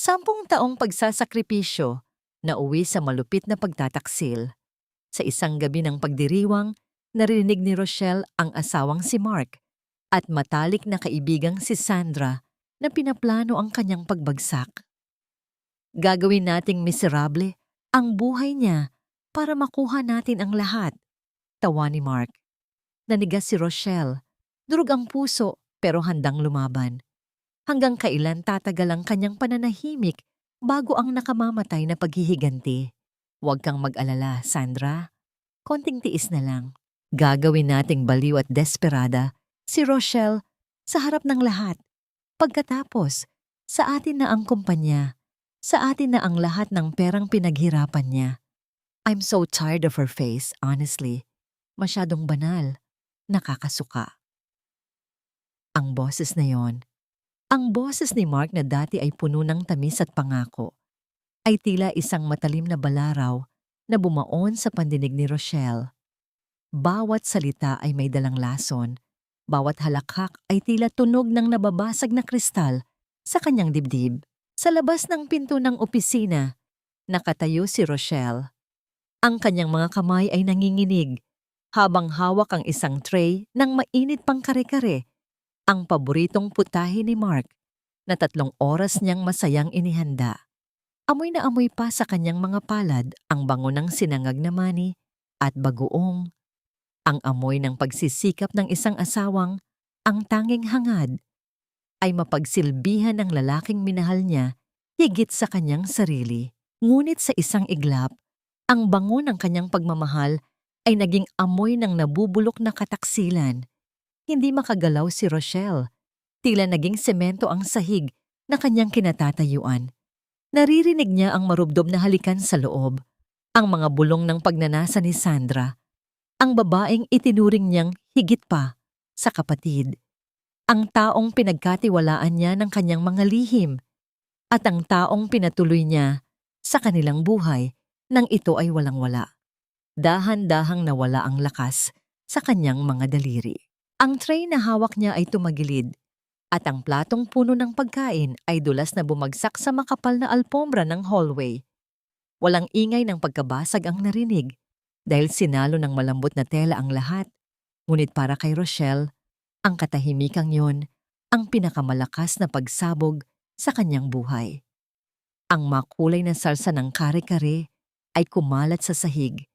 10 taong pagsasakripisyo na uwi sa malupit na pagtataksil. Sa isang gabi ng pagdiriwang, narinig ni Rochelle ang asawang si Mark at matalik na kaibigang si Sandra na pinaplano ang kanyang pagbagsak. Gagawin nating miserable ang buhay niya para makuha natin ang lahat, tawa ni Mark. Nanigas si Rochelle, durog ang puso pero handang lumaban. Hanggang kailan tatagal ang kanyang pananahimik bago ang nakamamatay na paghihiganti? Huwag kang mag-alala, Sandra. Konting tiis na lang. Gagawin nating baliw at desperada si Rochelle sa harap ng lahat. Pagkatapos, sa atin na ang kumpanya. Sa atin na ang lahat ng perang pinaghirapan niya. I'm so tired of her face, honestly. Masyadong banal. Nakakasuka. Ang boses na yon, ang boses ni Mark na dati ay puno ng tamis at pangako, ay tila isang matalim na balaraw na bumaon sa pandinig ni Rochelle. Bawat salita ay may dalang lason, bawat halakhak ay tila tunog ng nababasag na kristal sa kanyang dibdib. Sa labas ng pinto ng opisina, nakatayo si Rochelle. Ang kanyang mga kamay ay nanginginig habang hawak ang isang tray ng mainit pang kare-kare, ang paboritong putahe ni Mark na 3 oras niyang masayang inihanda. Amoy na amoy pa sa kanyang mga palad ang bango ng sinangag na mani at bagoong, ang amoy ng pagsisikap ng isang asawang ang tanging hangad ay mapagsilbihan ng lalaking minahal niya higit sa kanyang sarili. Ngunit sa isang iglap, ang bango ng kanyang pagmamahal ay naging amoy ng nabubulok na kataksilan. Hindi makagalaw si Rochelle. Tila naging semento ang sahig na kanyang kinatatayuan. Naririnig niya ang marubdob na halikan sa loob, ang mga bulong ng pagnanasa ni Sandra, ang babaeng itinuring niyang higit pa sa kapatid, ang taong pinagkatiwalaan niya ng kanyang mga lihim, at ang taong pinatuloy niya sa kanilang buhay nang ito ay walang-wala. Dahan-dahang nawala ang lakas sa kanyang mga daliri. Ang tray na hawak niya ay tumagilid at ang platong puno ng pagkain ay dulas na bumagsak sa makapal na alpombra ng hallway. Walang ingay ng pagkabasag ang narinig dahil sinalo ng malambot na tela ang lahat. Ngunit para kay Rochelle, ang katahimikang yon ang pinakamalakas na pagsabog sa kanyang buhay. Ang makulay na salsa ng kare-kare ay kumalat sa sahig,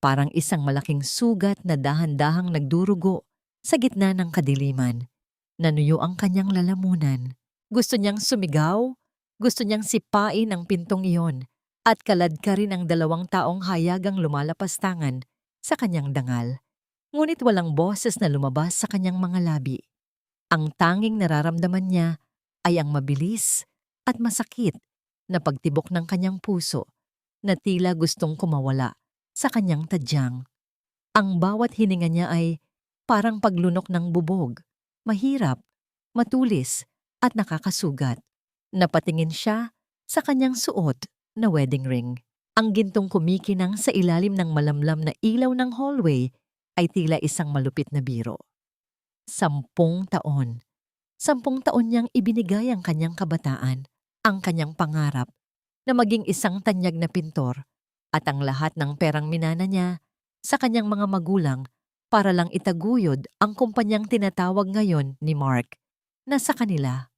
parang isang malaking sugat na dahan-dahang nagdurugo sa gitna ng kadiliman. Nanuyo ang kanyang lalamunan. Gusto niyang sumigaw, gusto niyang sipain ang pintong iyon, at kaladkarin ang 2 taong hayagang lumalapastangan sa kanyang dangal. Ngunit walang boses na lumabas sa kanyang mga labi. Ang tanging nararamdaman niya ay ang mabilis at masakit na pagtibok ng kanyang puso na tila gustong kumawala sa kanyang tadyang. Ang bawat hininga niya ay parang paglunok ng bubog, mahirap, matulis at nakakasugat. Napatingin siya sa kanyang suot na wedding ring. Ang gintong kumikinang sa ilalim ng malamlam na ilaw ng hallway ay tila isang malupit na biro. 10 taon. 10 taon niyang ibinigay ang kanyang kabataan, ang kanyang pangarap na maging isang tanyag na pintor at ang lahat ng perang minana niya sa kanyang mga magulang para lang itaguyod ang kumpanyang tinatawag ngayon ni Mark na sa kanila.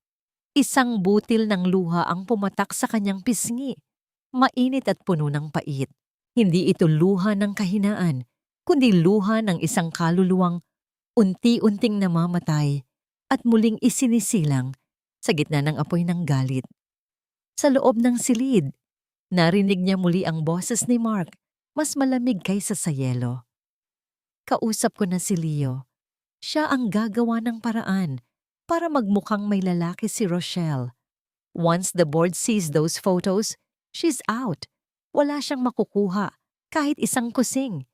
Isang butil ng luha ang pumatak sa kanyang pisngi, mainit at puno ng pait. Hindi ito luha ng kahinaan, kundi luha ng isang kaluluwang unti-unting namamatay at muling isinisilang sa gitna ng apoy ng galit. Sa loob ng silid, narinig niya muli ang boses ni Mark, mas malamig kaysa sa yelo. Kausap ko na si Leo. Siya ang gagawa ng paraan para magmukhang may lalaki si Rochelle. Once the board sees those photos, she's out. Wala siyang makukuha, kahit isang kusing.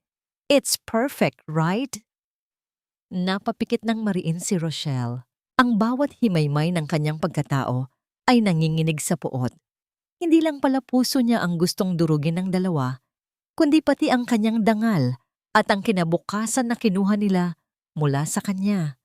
It's perfect, right? Napapikit ng mariin si Rochelle. Ang bawat himaymay ng kanyang pagkatao ay nanginginig sa puot. Hindi lang pala puso niya ang gustong durugin ng dalawa, kundi pati ang kanyang dangal at ang kinabukasan na kinuha nila mula sa kanya.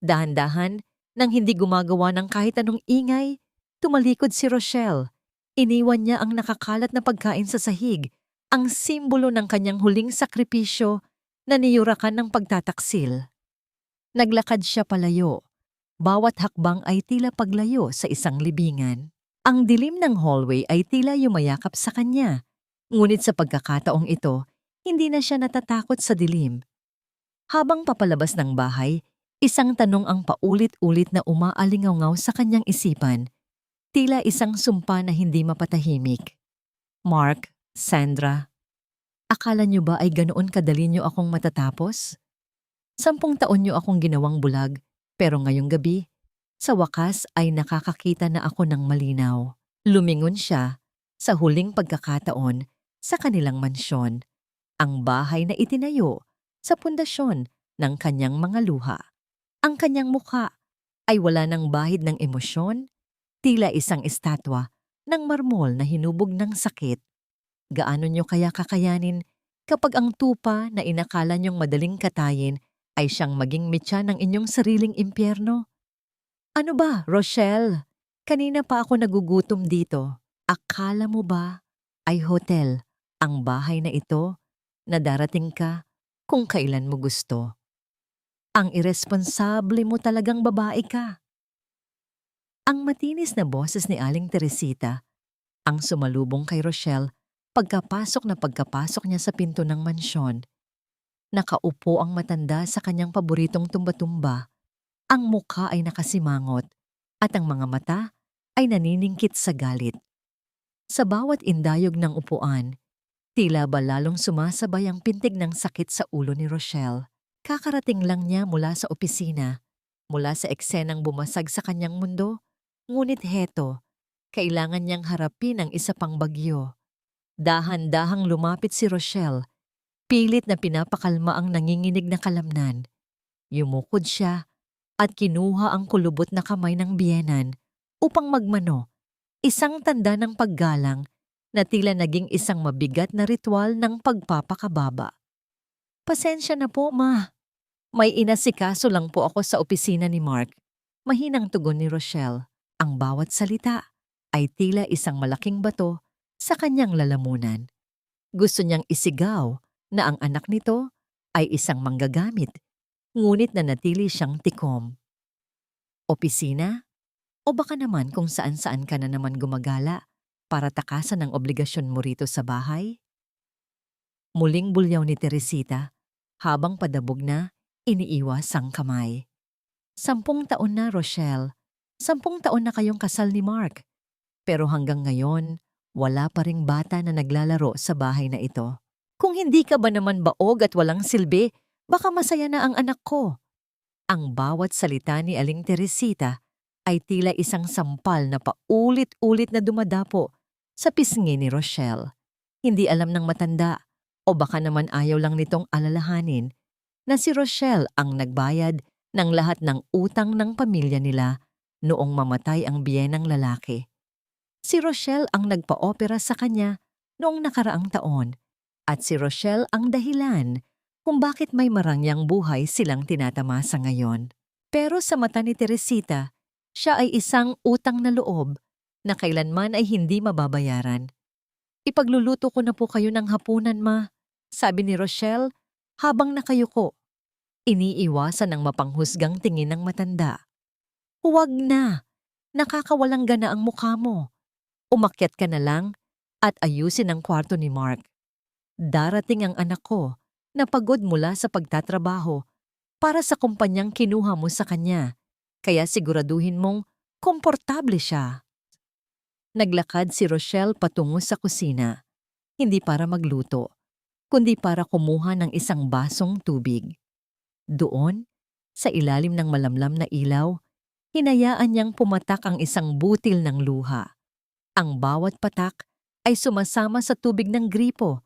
Dahan-dahan, nang hindi gumagawa ng kahit anong ingay, Tumalikod si Rochelle. Iniwan niya ang nakakalat na pagkain sa sahig, ang simbolo ng kanyang huling sakripisyo na niyurakan ng pagtataksil. Naglakad siya palayo. Bawat hakbang ay tila paglayo sa isang libingan. Ang dilim ng hallway ay tila yumayakap sa kanya. Ngunit sa pagkakataong ito, hindi na siya natatakot sa dilim. Habang papalabas ng bahay, isang tanong ang paulit-ulit na umaalingaw sa kanyang isipan. Tila isang sumpa na hindi mapatahimik. Mark, Sandra, akala niyo ba ay ganoon kadali niyo akong matatapos? 10 taon niyo akong ginawang bulag, pero ngayong gabi, sa wakas ay nakakakita na ako ng malinaw. Lumingon siya sa huling pagkakataon sa kanilang mansyon, ang bahay na itinayo sa pundasyon ng kanyang mga luha. Ang kanyang mukha ay wala ng bahid ng emosyon, tila isang estatwa ng marmol na hinubog ng sakit. Gaano niyo kaya kakayanin kapag ang tupa na inakala niyong madaling katayin ay siyang maging mitya ng inyong sariling impyerno? Ano ba, Rochelle? Kanina pa ako nagugutom dito. Akala mo ba ay hotel ang bahay na ito na darating ka kung kailan mo gusto? Ang iresponsable mo talagang babae ka. Ang matinis na boses ni Aling Teresita ang sumalubong kay Rochelle pagkapasok niya sa pinto ng mansyon. Nakaupo ang matanda sa kanyang paboritong tumba-tumba. Ang mukha ay nakasimangot at ang mga mata ay naniningkit sa galit. Sa bawat indayog ng upuan, tila ba lalong sumasabay ang pintig ng sakit sa ulo ni Rochelle. Kakarating lang niya mula sa opisina, mula sa eksenang bumasag sa kanyang mundo. Ngunit heto, kailangan niyang harapin ang isa pang bagyo. Dahan-dahang lumapit si Rochelle, pilit na pinapakalma ang nanginginig na kalamnan. Yumukod siya at kinuha ang kulubot na kamay ng biyenan upang magmano, isang tanda ng paggalang na tila naging isang mabigat na ritual ng pagpapakababa. Pasensya na po, ma. May inasikaso lang po ako sa opisina ni Mark. Mahinang tugon ni Rochelle. Ang bawat salita ay tila isang malaking bato sa kanyang lalamunan. Gusto niyang isigaw na ang anak nito ay isang manggagamit, ngunit nanatili siyang tikom. Opisina? O baka naman kung saan-saan ka na naman gumagala para takasan ang obligasyon mo rito sa bahay? Muling bulyaw ni Teresita habang padabog na iniiwas ang kamay. 10 taon na, Rochelle. 10 taon na kayong kasal ni Mark. Pero hanggang ngayon, wala pa ring bata na naglalaro sa bahay na ito. Kung hindi ka ba naman baog at walang silbi, baka masaya na ang anak ko. Ang bawat salita ni Aling Teresita ay tila isang sampal na paulit-ulit na dumadapo sa pisngi ni Rochelle. Hindi alam ng matanda o baka naman ayaw lang nitong alalahanin na si Rochelle ang nagbayad ng lahat ng utang ng pamilya nila noong mamatay ang biyenang lalaki. Si Rochelle ang nagpa-opera sa kanya noong nakaraang taon at si Rochelle ang dahilan kung bakit may marangyang buhay silang tinatamasa ngayon. Pero sa mata ni Teresita, siya ay isang utang na loob na kailanman ay hindi mababayaran. Ipagluluto ko na po kayo ng hapunan, ma, sabi ni Rochelle habang nakayuko. Iniiwasan ng mapanghusgang tingin ng matanda. Huwag na, nakakawalang gana ang mukha mo. Umakyat ka na lang at ayusin ang kwarto ni Mark. Darating ang anak ko na pagod mula sa pagtatrabaho para sa kumpanyang kinuha mo sa kanya, kaya siguraduhin mong komportable siya. Naglakad si Rochelle patungo sa kusina, hindi para magluto, kundi para kumuha ng isang basong tubig. Doon, sa ilalim ng malamlam na ilaw, hinayaan niyang pumatak ang isang butil ng luha. Ang bawat patak ay sumasama sa tubig ng gripo,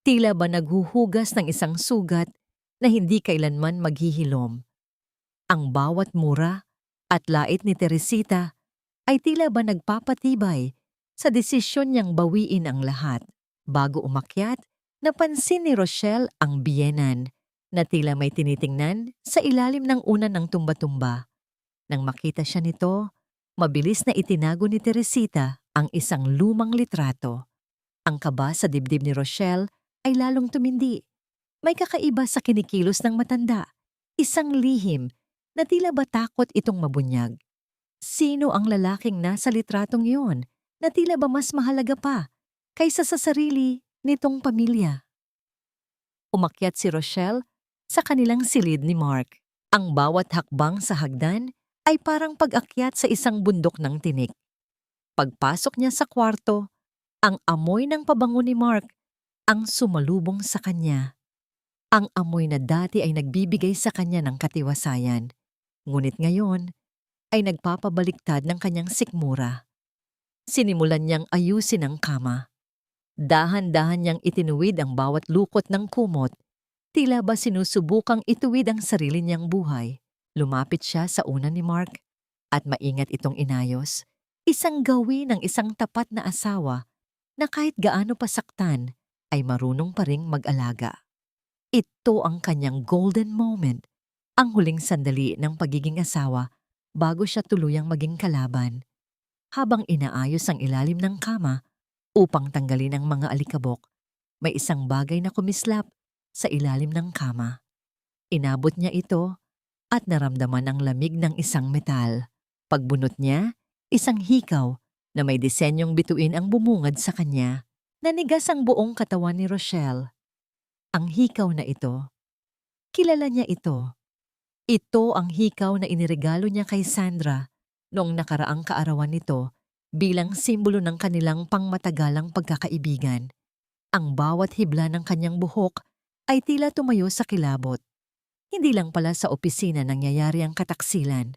tila ba naghuhugas ng isang sugat na hindi kailanman maghihilom. Ang bawat mura at lait ni Teresita ay tila ba nagpapatibay sa desisyon niyang bawiin ang lahat. Bago umakyat, napansin ni Rochelle ang biyenan na tila may tinitingnan sa ilalim ng unan ng tumba-tumba. Nang makita siya nito, Mabilis na itinago ni Teresita ang isang lumang litrato. Ang kaba sa dibdib ni Rochelle ay lalong tumindi. May kakaiba sa kinikilos ng matanda. Isang lihim na tila ba takot itong mabunyag. Sino ang lalaking nasa litratong iyon na tila ba mas mahalaga pa kaysa sa sarili nitong pamilya? Umakyat si Rochelle sa kanilang silid ni Mark. Ang bawat hakbang sa hagdan ay parang pag-akyat sa isang bundok ng tinik. Pagpasok niya sa kwarto, ang amoy ng pabango ni Mark ang sumalubong sa kanya. Ang amoy na dati ay nagbibigay sa kanya ng katiwasayan, ngunit ngayon ay nagpapabaliktad ng kanyang sikmura. Sinimulan niyang ayusin ang kama. Dahan-dahan niyang itinuwid ang bawat lukot ng kumot. Tila ba sinusubukang ituwid ang sarili niyang buhay. Lumapit siya sa una ni Mark at maingat itong inayos. Isang gawin ng isang tapat na asawa na kahit gaano pasaktan ay marunong pa ring mag-alaga. Ito ang kanyang golden moment, ang huling sandali ng pagiging asawa bago siya tuluyang maging kalaban. Habang inaayos ang ilalim ng kama upang tanggalin ang mga alikabok, may isang bagay na kumislap sa ilalim ng kama. Inabot niya ito at naramdaman ang lamig ng isang metal. Pagbunot niya, isang hikaw na may disenyong bituin ang bumungad sa kanya. Nanigas ang buong katawan ni Rochelle. Ang hikaw na ito, kilala niya ito. Ito ang hikaw na iniregalo niya kay Sandra noong nakaraang kaarawan nito bilang simbolo ng kanilang pangmatagalang pagkakaibigan. Ang bawat hibla ng kanyang buhok ay tila tumayo sa kilabot. Hindi lang pala sa opisina nangyayari ang kataksilan.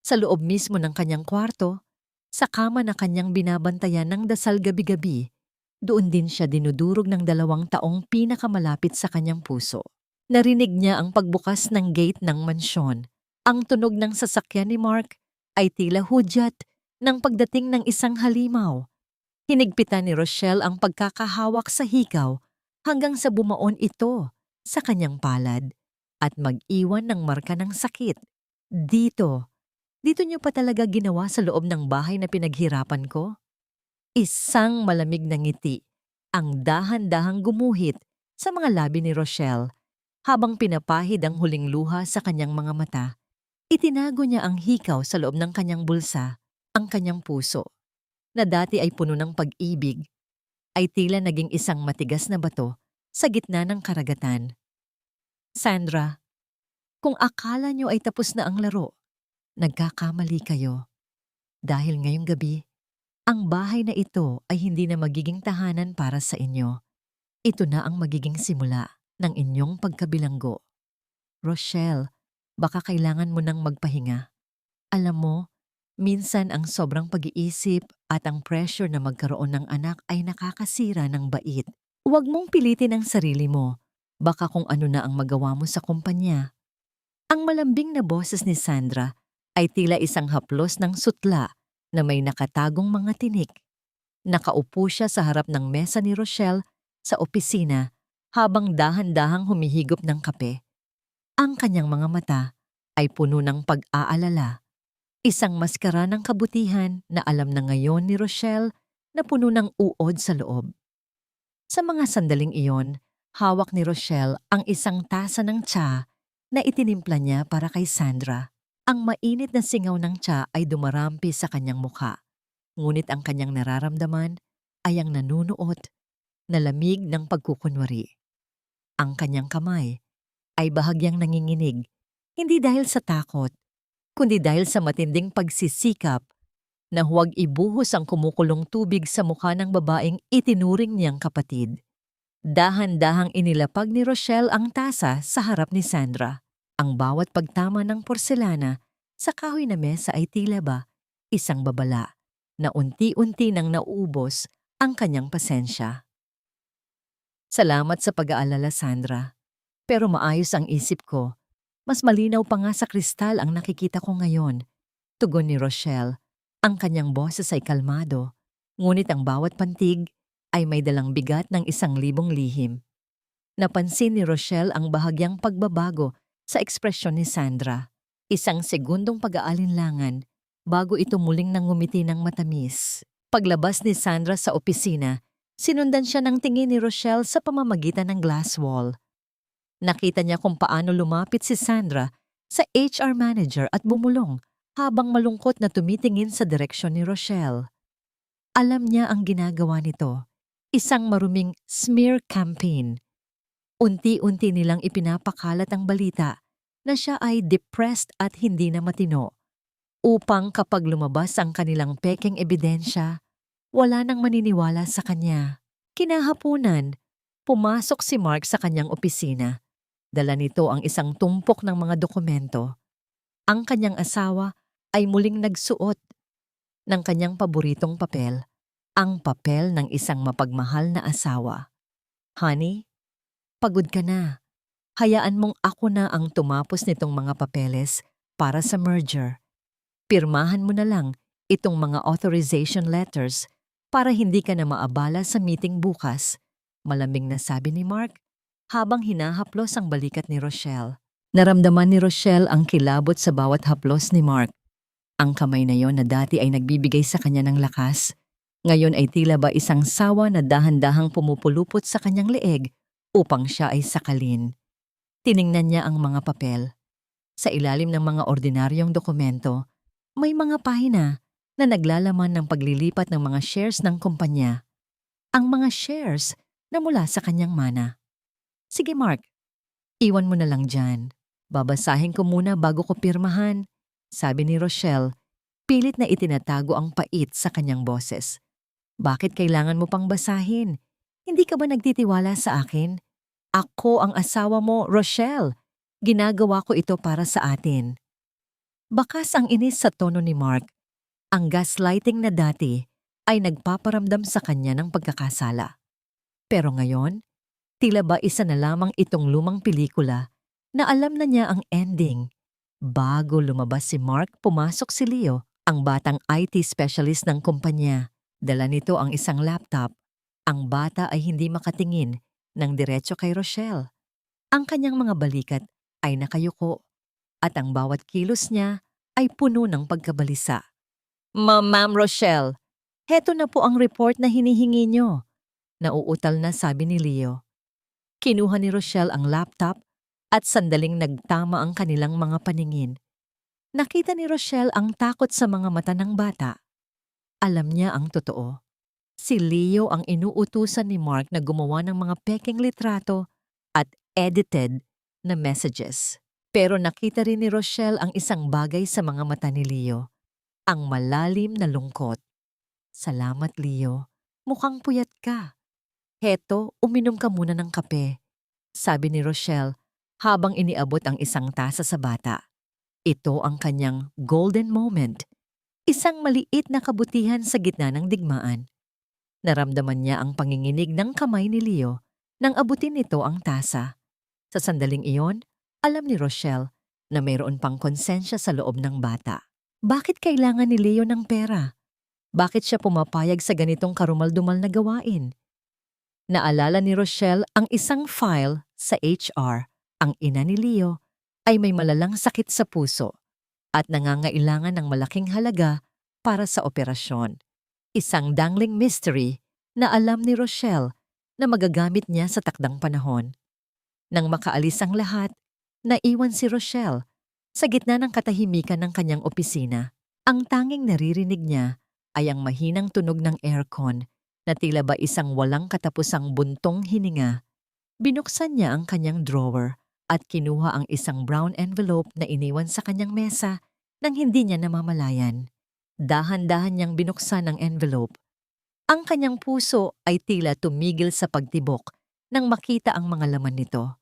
Sa loob mismo ng kanyang kwarto, sa kama na kanyang binabantayan ng dasal gabi-gabi, doon din siya dinudurog ng 2 taong pinakamalapit sa kanyang puso. Narinig niya ang pagbukas ng gate ng mansyon. Ang tunog ng sasakyan ni Mark ay tila hudyat ng pagdating ng isang halimaw. Hinigpitan ni Rochelle ang pagkakahawak sa hikaw hanggang sa bumaon ito sa kanyang palad at mag-iwan ng marka ng sakit. Dito niyo pa talaga ginawa sa loob ng bahay na pinaghirapan ko? Isang malamig na ngiti ang dahan-dahang gumuhit sa mga labi ni Rochelle habang pinapahid ang huling luha sa kanyang mga mata. Itinago niya ang hikaw sa loob ng kanyang bulsa. Ang kanyang puso, na dati ay puno ng pag-ibig, ay tila naging isang matigas na bato sa gitna ng karagatan. Sandra, kung akala niyo ay tapos na ang laro, nagkakamali kayo. Dahil ngayong gabi, ang bahay na ito ay hindi na magiging tahanan para sa inyo. Ito na ang magiging simula ng inyong pagkabilanggo. Rochelle, baka kailangan mo nang magpahinga. Alam mo, minsan ang sobrang pag-iisip at ang pressure na magkaroon ng anak ay nakakasira ng bait. Huwag mong pilitin ang sarili mo. Baka kung ano na ang magawa mo sa kumpanya. Ang malambing na boses ni Sandra ay tila isang haplos ng sutla na may nakatagong mga tinik. Nakaupo siya sa harap ng mesa ni Rochelle sa opisina habang dahan-dahang humihigop ng kape. Ang kanyang mga mata ay puno ng pag-aalala. Isang maskara ng kabutihan na alam na ngayon ni Rochelle na puno ng uod sa loob. Sa mga sandaling iyon, hawak ni Rochelle ang isang tasa ng tsa na itinimpla niya para kay Sandra. Ang mainit na singaw ng tsa ay dumarampi sa kanyang mukha. Ngunit ang kanyang nararamdaman ay ang nanunuot na lamig ng pagkukunwari. Ang kanyang kamay ay bahagyang nanginginig, hindi dahil sa takot, kundi dahil sa matinding pagsisikap na huwag ibuhos ang kumukulong tubig sa mukha ng babaeng itinuring niyang kapatid. Dahan-dahang inilapag ni Rochelle ang tasa sa harap ni Sandra. Ang bawat pagtama ng porselana sa kahoy na mesa ay tila ba isang babala na unti-unti nang nauubos ang kanyang pasensya. Salamat sa pag-aalala, Sandra. Pero maayos ang isip ko. Mas malinaw pa nga sa kristal ang nakikita ko ngayon. Tugon ni Rochelle. Ang kanyang boses ay kalmado, ngunit ang bawat pantig ay may dalang bigat ng 1,000 lihim. Napansin ni Rochelle ang bahagyang pagbabago sa ekspresyon ni Sandra. Isang segundong pag-aalinlangan bago ito muling nangumiti ng matamis. Paglabas ni Sandra sa opisina, sinundan siya ng tingin ni Rochelle sa pamamagitan ng glass wall. Nakita niya kung paano lumapit si Sandra sa HR manager at bumulong habang malungkot na tumitingin sa direksyon ni Rochelle. Alam niya ang ginagawa nito, isang maruming smear campaign. Unti-unti nilang ipinapakalat ang balita na siya ay depressed at hindi na matino, upang kapag lumabas ang kanilang pekeng ebidensya, wala nang maniniwala sa kanya. Kinahaponan, pumasok si Mark sa kanyang opisina. Dala nito ang isang tumpok ng mga dokumento. Ang kanyang asawa ay muling nagsuot ng kanyang paboritong papel, ang papel ng isang mapagmahal na asawa. Honey, pagod ka na. Hayaan mong ako na ang tumapos nitong mga papeles para sa merger. Pirmahan mo na lang itong mga authorization letters para hindi ka na maabala sa meeting bukas, malamig na sabi ni Mark habang hinahaplos ang balikat ni Rochelle. Naramdaman ni Rochelle ang kilabot sa bawat haplos ni Mark. Ang kamay na yon na dati ay nagbibigay sa kanya ng lakas, ngayon ay tila ba isang sawa na dahan-dahang pumupulupot sa kanyang leeg upang siya ay sakalin. Tiningnan niya ang mga papel. Sa ilalim ng mga ordinaryong dokumento, may mga pahina na naglalaman ng paglilipat ng mga shares ng kumpanya. Ang mga shares na mula sa kanyang mana. Sige Mark, iwan mo na lang dyan. Babasahin ko muna bago ko pirmahan, sabi ni Rochelle, pilit na itinatago ang pait sa kanyang boses. Bakit kailangan mo pang basahin? Hindi ka ba nagtitiwala sa akin? Ako ang asawa mo, Rochelle. Ginagawa ko ito para sa atin. Bakas ang inis sa tono ni Mark. Ang gaslighting na dati ay nagpaparamdam sa kanya ng pagkakasala. Pero ngayon, tila ba isa na lamang itong lumang pelikula na alam na niya ang ending. Bago lumabas si Mark, pumasok si Leo, ang batang IT specialist ng kumpanya. Dala nito ang isang laptop. Ang bata ay hindi makatingin ng diretso kay Rochelle. Ang kanyang mga balikat ay nakayuko at ang bawat kilos niya ay puno ng pagkabalisa. Ma'am Rochelle, heto na po ang report na hinihingi niyo. Nauutal na sabi ni Leo. Kinuha ni Rochelle ang laptop at sandaling nagtama ang kanilang mga paningin. Nakita ni Rochelle ang takot sa mga mata ng bata. Alam niya ang totoo. Si Leo ang inuutusan ni Mark na gumawa ng mga pekeng litrato at edited na messages. Pero nakita rin ni Rochelle ang isang bagay sa mga mata ni Leo. Ang malalim na lungkot. Salamat Leo, mukhang puyat ka. Heto, uminom ka muna ng kape, sabi ni Rochelle habang iniabot ang isang tasa sa bata. Ito ang kanyang golden moment, isang maliit na kabutihan sa gitna ng digmaan. Naramdaman niya ang panginginig ng kamay ni Leo nang abutin nito ang tasa. Sa sandaling iyon, alam ni Rochelle na mayroon pang konsensya sa loob ng bata. Bakit kailangan ni Leo ng pera? Bakit siya pumapayag sa ganitong karumaldumal na gawain? Naalala ni Rochelle ang isang file sa HR. Ang ina ni Leo ay may malalang sakit sa puso at nangangailangan ng malaking halaga para sa operasyon. Isang dangling mystery na alam ni Rochelle na magagamit niya sa takdang panahon. Nang makaalis ang lahat, naiwan si Rochelle sa gitna ng katahimikan ng kanyang opisina. Ang tanging naririnig niya ay ang mahinang tunog ng aircon na tila ba isang walang katapusang buntong hininga. Binuksan niya ang kanyang drawer at kinuha ang isang brown envelope na iniwan sa kanyang mesa nang hindi niya namamalayan. Dahan-dahan niyang binuksan ang envelope. Ang kanyang puso ay tila tumigil sa pagtibok nang makita ang mga laman nito.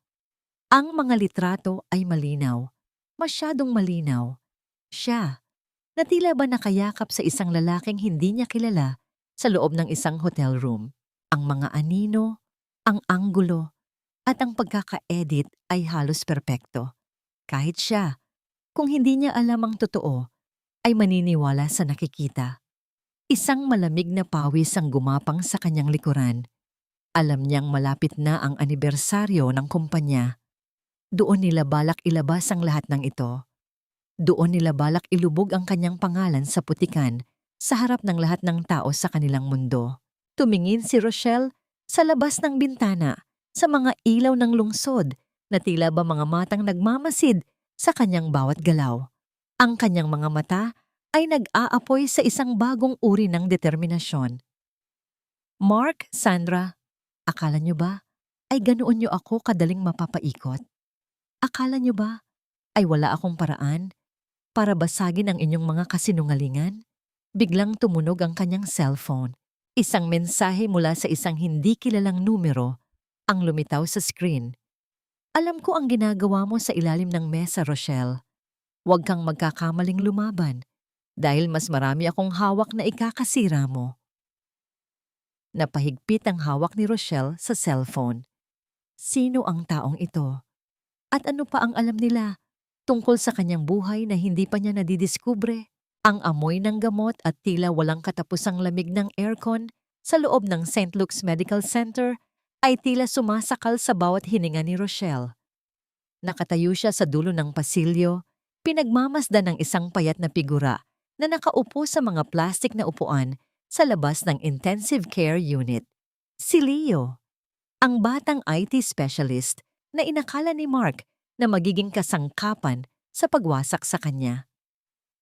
Ang mga litrato ay malinaw, masyadong malinaw. Siya, na tila ba nakayakap sa isang lalaking hindi niya kilala sa loob ng isang hotel room. Ang mga anino, ang anggulo, at ang pagkaka-edit ay halos perpekto. Kahit siya, kung hindi niya alam ang totoo, ay maniniwala sa nakikita. Isang malamig na pawis ang gumapang sa kanyang likuran. Alam niyang malapit na ang anibersaryo ng kumpanya. Doon nila balak ilabas ang lahat ng ito. Doon nila balak ilubog ang kanyang pangalan sa putikan sa harap ng lahat ng tao sa kanilang mundo. Tumingin si Rochelle sa labas ng bintana sa mga ilaw ng lungsod na tila ba mga matang nagmamasid sa kanyang bawat galaw. Ang kanyang mga mata ay nag-aapoy sa isang bagong uri ng determinasyon. Mark, Sandra, akala niyo ba ay ganoon niyo ako kadaling mapapaikot? Akala niyo ba ay wala akong paraan para basagin ang inyong mga kasinungalingan? Biglang tumunog ang kanyang cellphone. Isang mensahe mula sa isang hindi kilalang numero ang lumitaw sa screen. Alam ko ang ginagawa mo sa ilalim ng mesa, Rochelle. Huwag kang magkakamaling lumaban dahil mas marami akong hawak na ikakasira mo. Napahigpit ang hawak ni Rochelle sa cellphone. Sino ang taong ito? At ano pa ang alam nila tungkol sa kanyang buhay na hindi pa niya nadidiskubre? Ang amoy ng gamot at tila walang katapusang lamig ng aircon sa loob ng St. Luke's Medical Center ay tila sumasakal sa bawat hininga ni Rochelle. Nakatayo siya sa dulo ng pasilyo, pinagmamasdan ng isang payat na figura na nakaupo sa mga plastik na upuan sa labas ng intensive care unit. Si Leo, ang batang IT specialist na inakala ni Mark na magiging kasangkapan sa pagwasak sa kanya.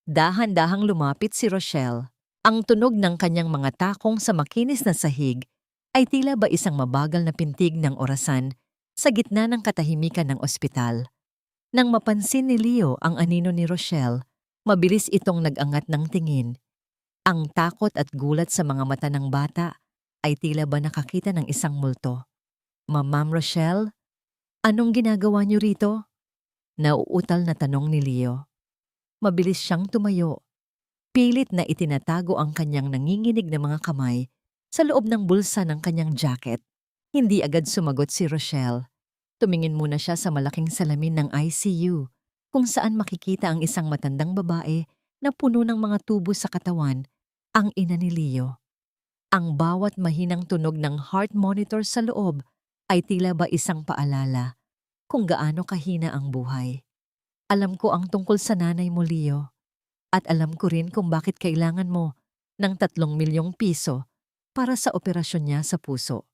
Dahan-dahang lumapit si Rochelle. Ang tunog ng kanyang mga takong sa makinis na sahig ay tila ba isang mabagal na pintig ng orasan sa gitna ng katahimikan ng ospital. Nang mapansin ni Leo ang anino ni Rochelle, mabilis itong nag-angat ng tingin. Ang takot at gulat sa mga mata ng bata ay tila ba nakakita ng isang multo. Ma'am Rochelle, anong ginagawa niyo rito? Nauutal na tanong ni Leo. Mabilis siyang tumayo. Pilit na itinatago ang kanyang nanginginig na mga kamay sa loob ng bulsa ng kanyang jacket. Hindi agad sumagot si Rochelle. Tumingin muna siya sa malaking salamin ng ICU kung saan makikita ang isang matandang babae na puno ng mga tubo sa katawan, ang ina ni Leo. Ang bawat mahinang tunog ng heart monitor sa loob ay tila ba isang paalala kung gaano kahina ang buhay. Alam ko ang tungkol sa nanay mo, Leo. At alam ko rin kung bakit kailangan mo ng 3 milyong piso para sa operasyon niya sa puso.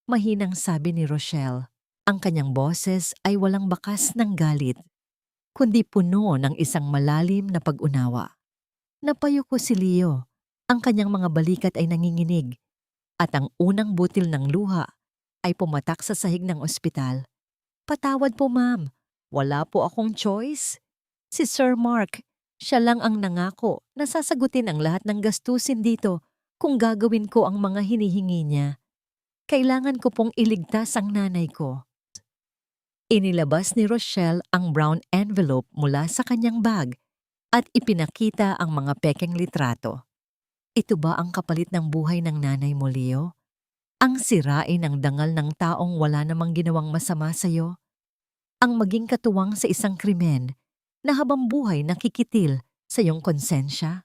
Mahinang sabi ni Rochelle. Ang kanyang boses ay walang bakas ng galit, kundi puno ng isang malalim na pag-unawa. Napayuko si Leo. Ang kanyang mga balikat ay nanginginig at ang unang butil ng luha ay pumatak sa sahig ng ospital. Patawad po, ma'am. Wala po akong choice. Si Sir Mark, siya lang ang nangako na sasagutin ang lahat ng gastusin dito kung gagawin ko ang mga hinihingi niya. Kailangan ko pong iligtas ang nanay ko. Inilabas ni Rochelle ang brown envelope mula sa kanyang bag at ipinakita ang mga pekeng litrato. Ito ba ang kapalit ng buhay ng nanay mo, Leo? Ang sirain ang dangal ng taong wala namang ginawang masama sa'yo? Ang maging katuwang sa isang krimen na habang buhay nakikitil sa iyong konsensya?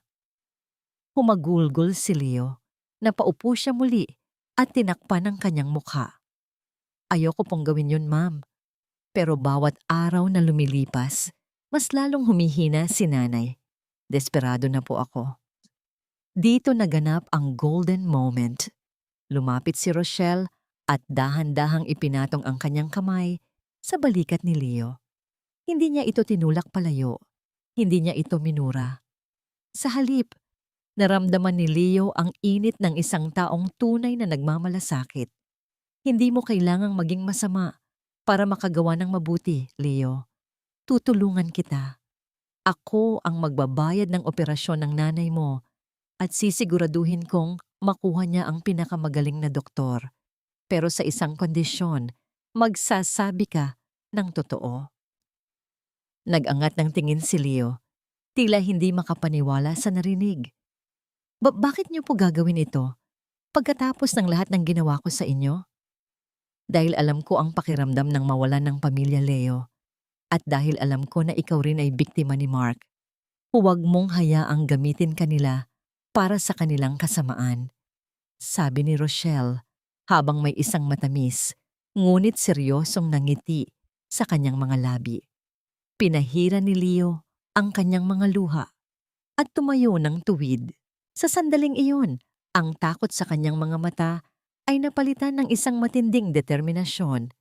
Humagulgol si Leo. Napaupo siya muli at tinakpan ang kanyang mukha. Ayoko pong gawin yun, ma'am. Pero bawat araw na lumilipas, mas lalong humihina si nanay. Desperado na po ako. Dito naganap ang golden moment. Lumapit si Rochelle at dahan-dahang ipinatong ang kanyang kamay sa balikat ni Leo. Hindi niya ito tinulak palayo. Hindi niya ito minura. Sa halip, naramdaman ni Leo ang init ng isang taong tunay na nagmamalasakit. Hindi mo kailangang maging masama para makagawa ng mabuti, Leo. Tutulungan kita. Ako ang magbabayad ng operasyon ng nanay mo at sisiguraduhin kong makuha niya ang pinakamagaling na doktor. Pero sa isang kondisyon, magsasabi ka ng totoo. Nag-angat ng tingin si Leo, tila hindi makapaniwala sa narinig. Bakit niyo po gagawin ito pagkatapos ng lahat ng ginawa ko sa inyo? Dahil alam ko ang pakiramdam ng mawalan ng pamilya, Leo. At dahil alam ko na ikaw rin ay biktima ni Mark, huwag mong hayaang gamitin kanila para sa kanilang kasamaan. Sabi ni Rochelle habang may isang matamis, ngunit seryosong nangiti sa kanyang mga labi. Pinahira ni Leo ang kanyang mga luha at tumayo ng tuwid. Sa sandaling iyon, ang takot sa kanyang mga mata ay napalitan ng isang matinding determinasyon.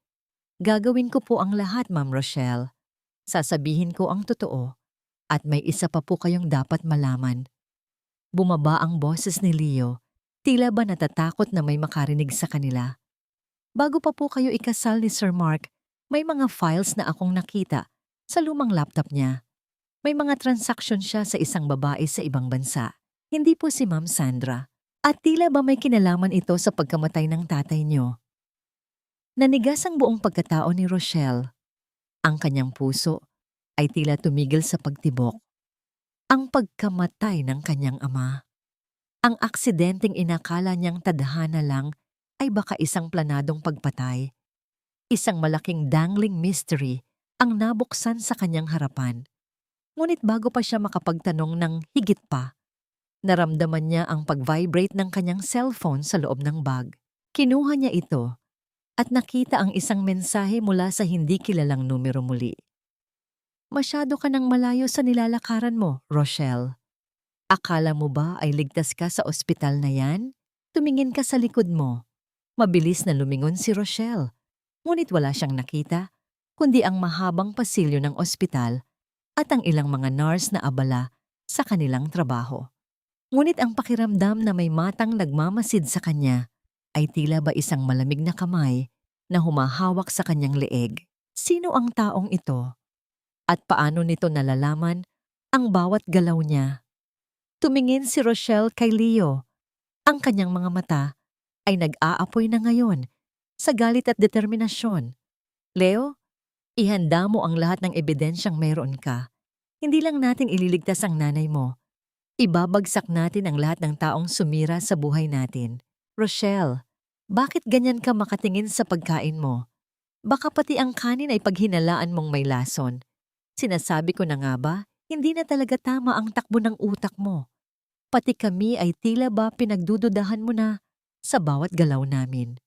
Gagawin ko po ang lahat, Ma'am Rochelle. Sasabihin ko ang totoo at may isa pa po kayong dapat malaman. Bumaba ang boses ni Leo, tila ba natatakot na may makarinig sa kanila. Bago pa po kayo ikasal ni Sir Mark, may mga files na akong nakita sa lumang laptop niya. May mga transaksyon siya sa isang babae sa ibang bansa. Hindi po si Ma'am Sandra. At tila ba may kinalaman ito sa pagkamatay ng tatay niyo. Nanigas ang buong pagkatao ni Rochelle. Ang kanyang puso ay tila tumigil sa pagtibok. Ang pagkamatay ng kanyang ama. Ang aksidenteng inakala niyang tadhana lang ay baka isang planadong pagpatay. Isang malaking dangling mystery ang nabuksan sa kanyang harapan. Ngunit bago pa siya makapagtanong ng higit pa, naramdaman niya ang pag-vibrate ng kanyang cellphone sa loob ng bag. Kinuha niya ito at nakita ang isang mensahe mula sa hindi kilalang numero muli. Masyado ka nang malayo sa nilalakaran mo, Rochelle. Akala mo ba ay ligtas ka sa ospital na yan? Tumingin ka sa likod mo. Mabilis na lumingon si Rochelle. Ngunit wala siyang nakita, kundi ang mahabang pasilyo ng ospital at ang ilang mga nurse na abala sa kanilang trabaho. Ngunit ang pakiramdam na may matang nagmamasid sa kanya ay tila ba isang malamig na kamay na humahawak sa kanyang leeg. Sino ang taong ito? At paano nito nalalaman ang bawat galaw niya? Tumingin si Rochelle kay Leo. Ang kanyang mga mata ay nag-aapoy na ngayon sa galit at determinasyon. Leo, ihanda mo ang lahat ng ebidensyang meron ka. Hindi lang natin ililigtas ang nanay mo. Ibabagsak natin ang lahat ng taong sumira sa buhay natin. Rochelle, bakit ganyan ka makatingin sa pagkain mo? Baka pati ang kanin ay paghinalaan mong may lason. Sinasabi ko na nga ba, hindi na talaga tama ang takbo ng utak mo. Pati kami ay tila ba pinagdududahan mo na sa bawat galaw namin.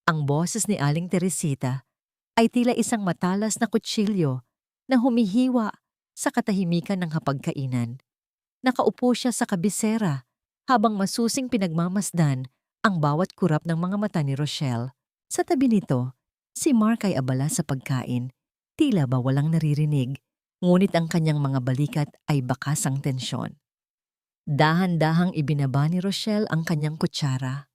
Ang boses ni Aling Teresita ay tila isang matalas na kutsilyo na humihiwa sa katahimikan ng hapagkainan. Nakaupo siya sa kabisera habang masusing pinagmamasdan ang bawat kurap ng mga mata ni Rochelle. Sa tabi nito, si Mark ay abala sa pagkain. Tila ba walang naririnig, ngunit ang kanyang mga balikat ay bakas ang tensyon. Dahan-dahang ibinaba ni Rochelle ang kanyang kutsara.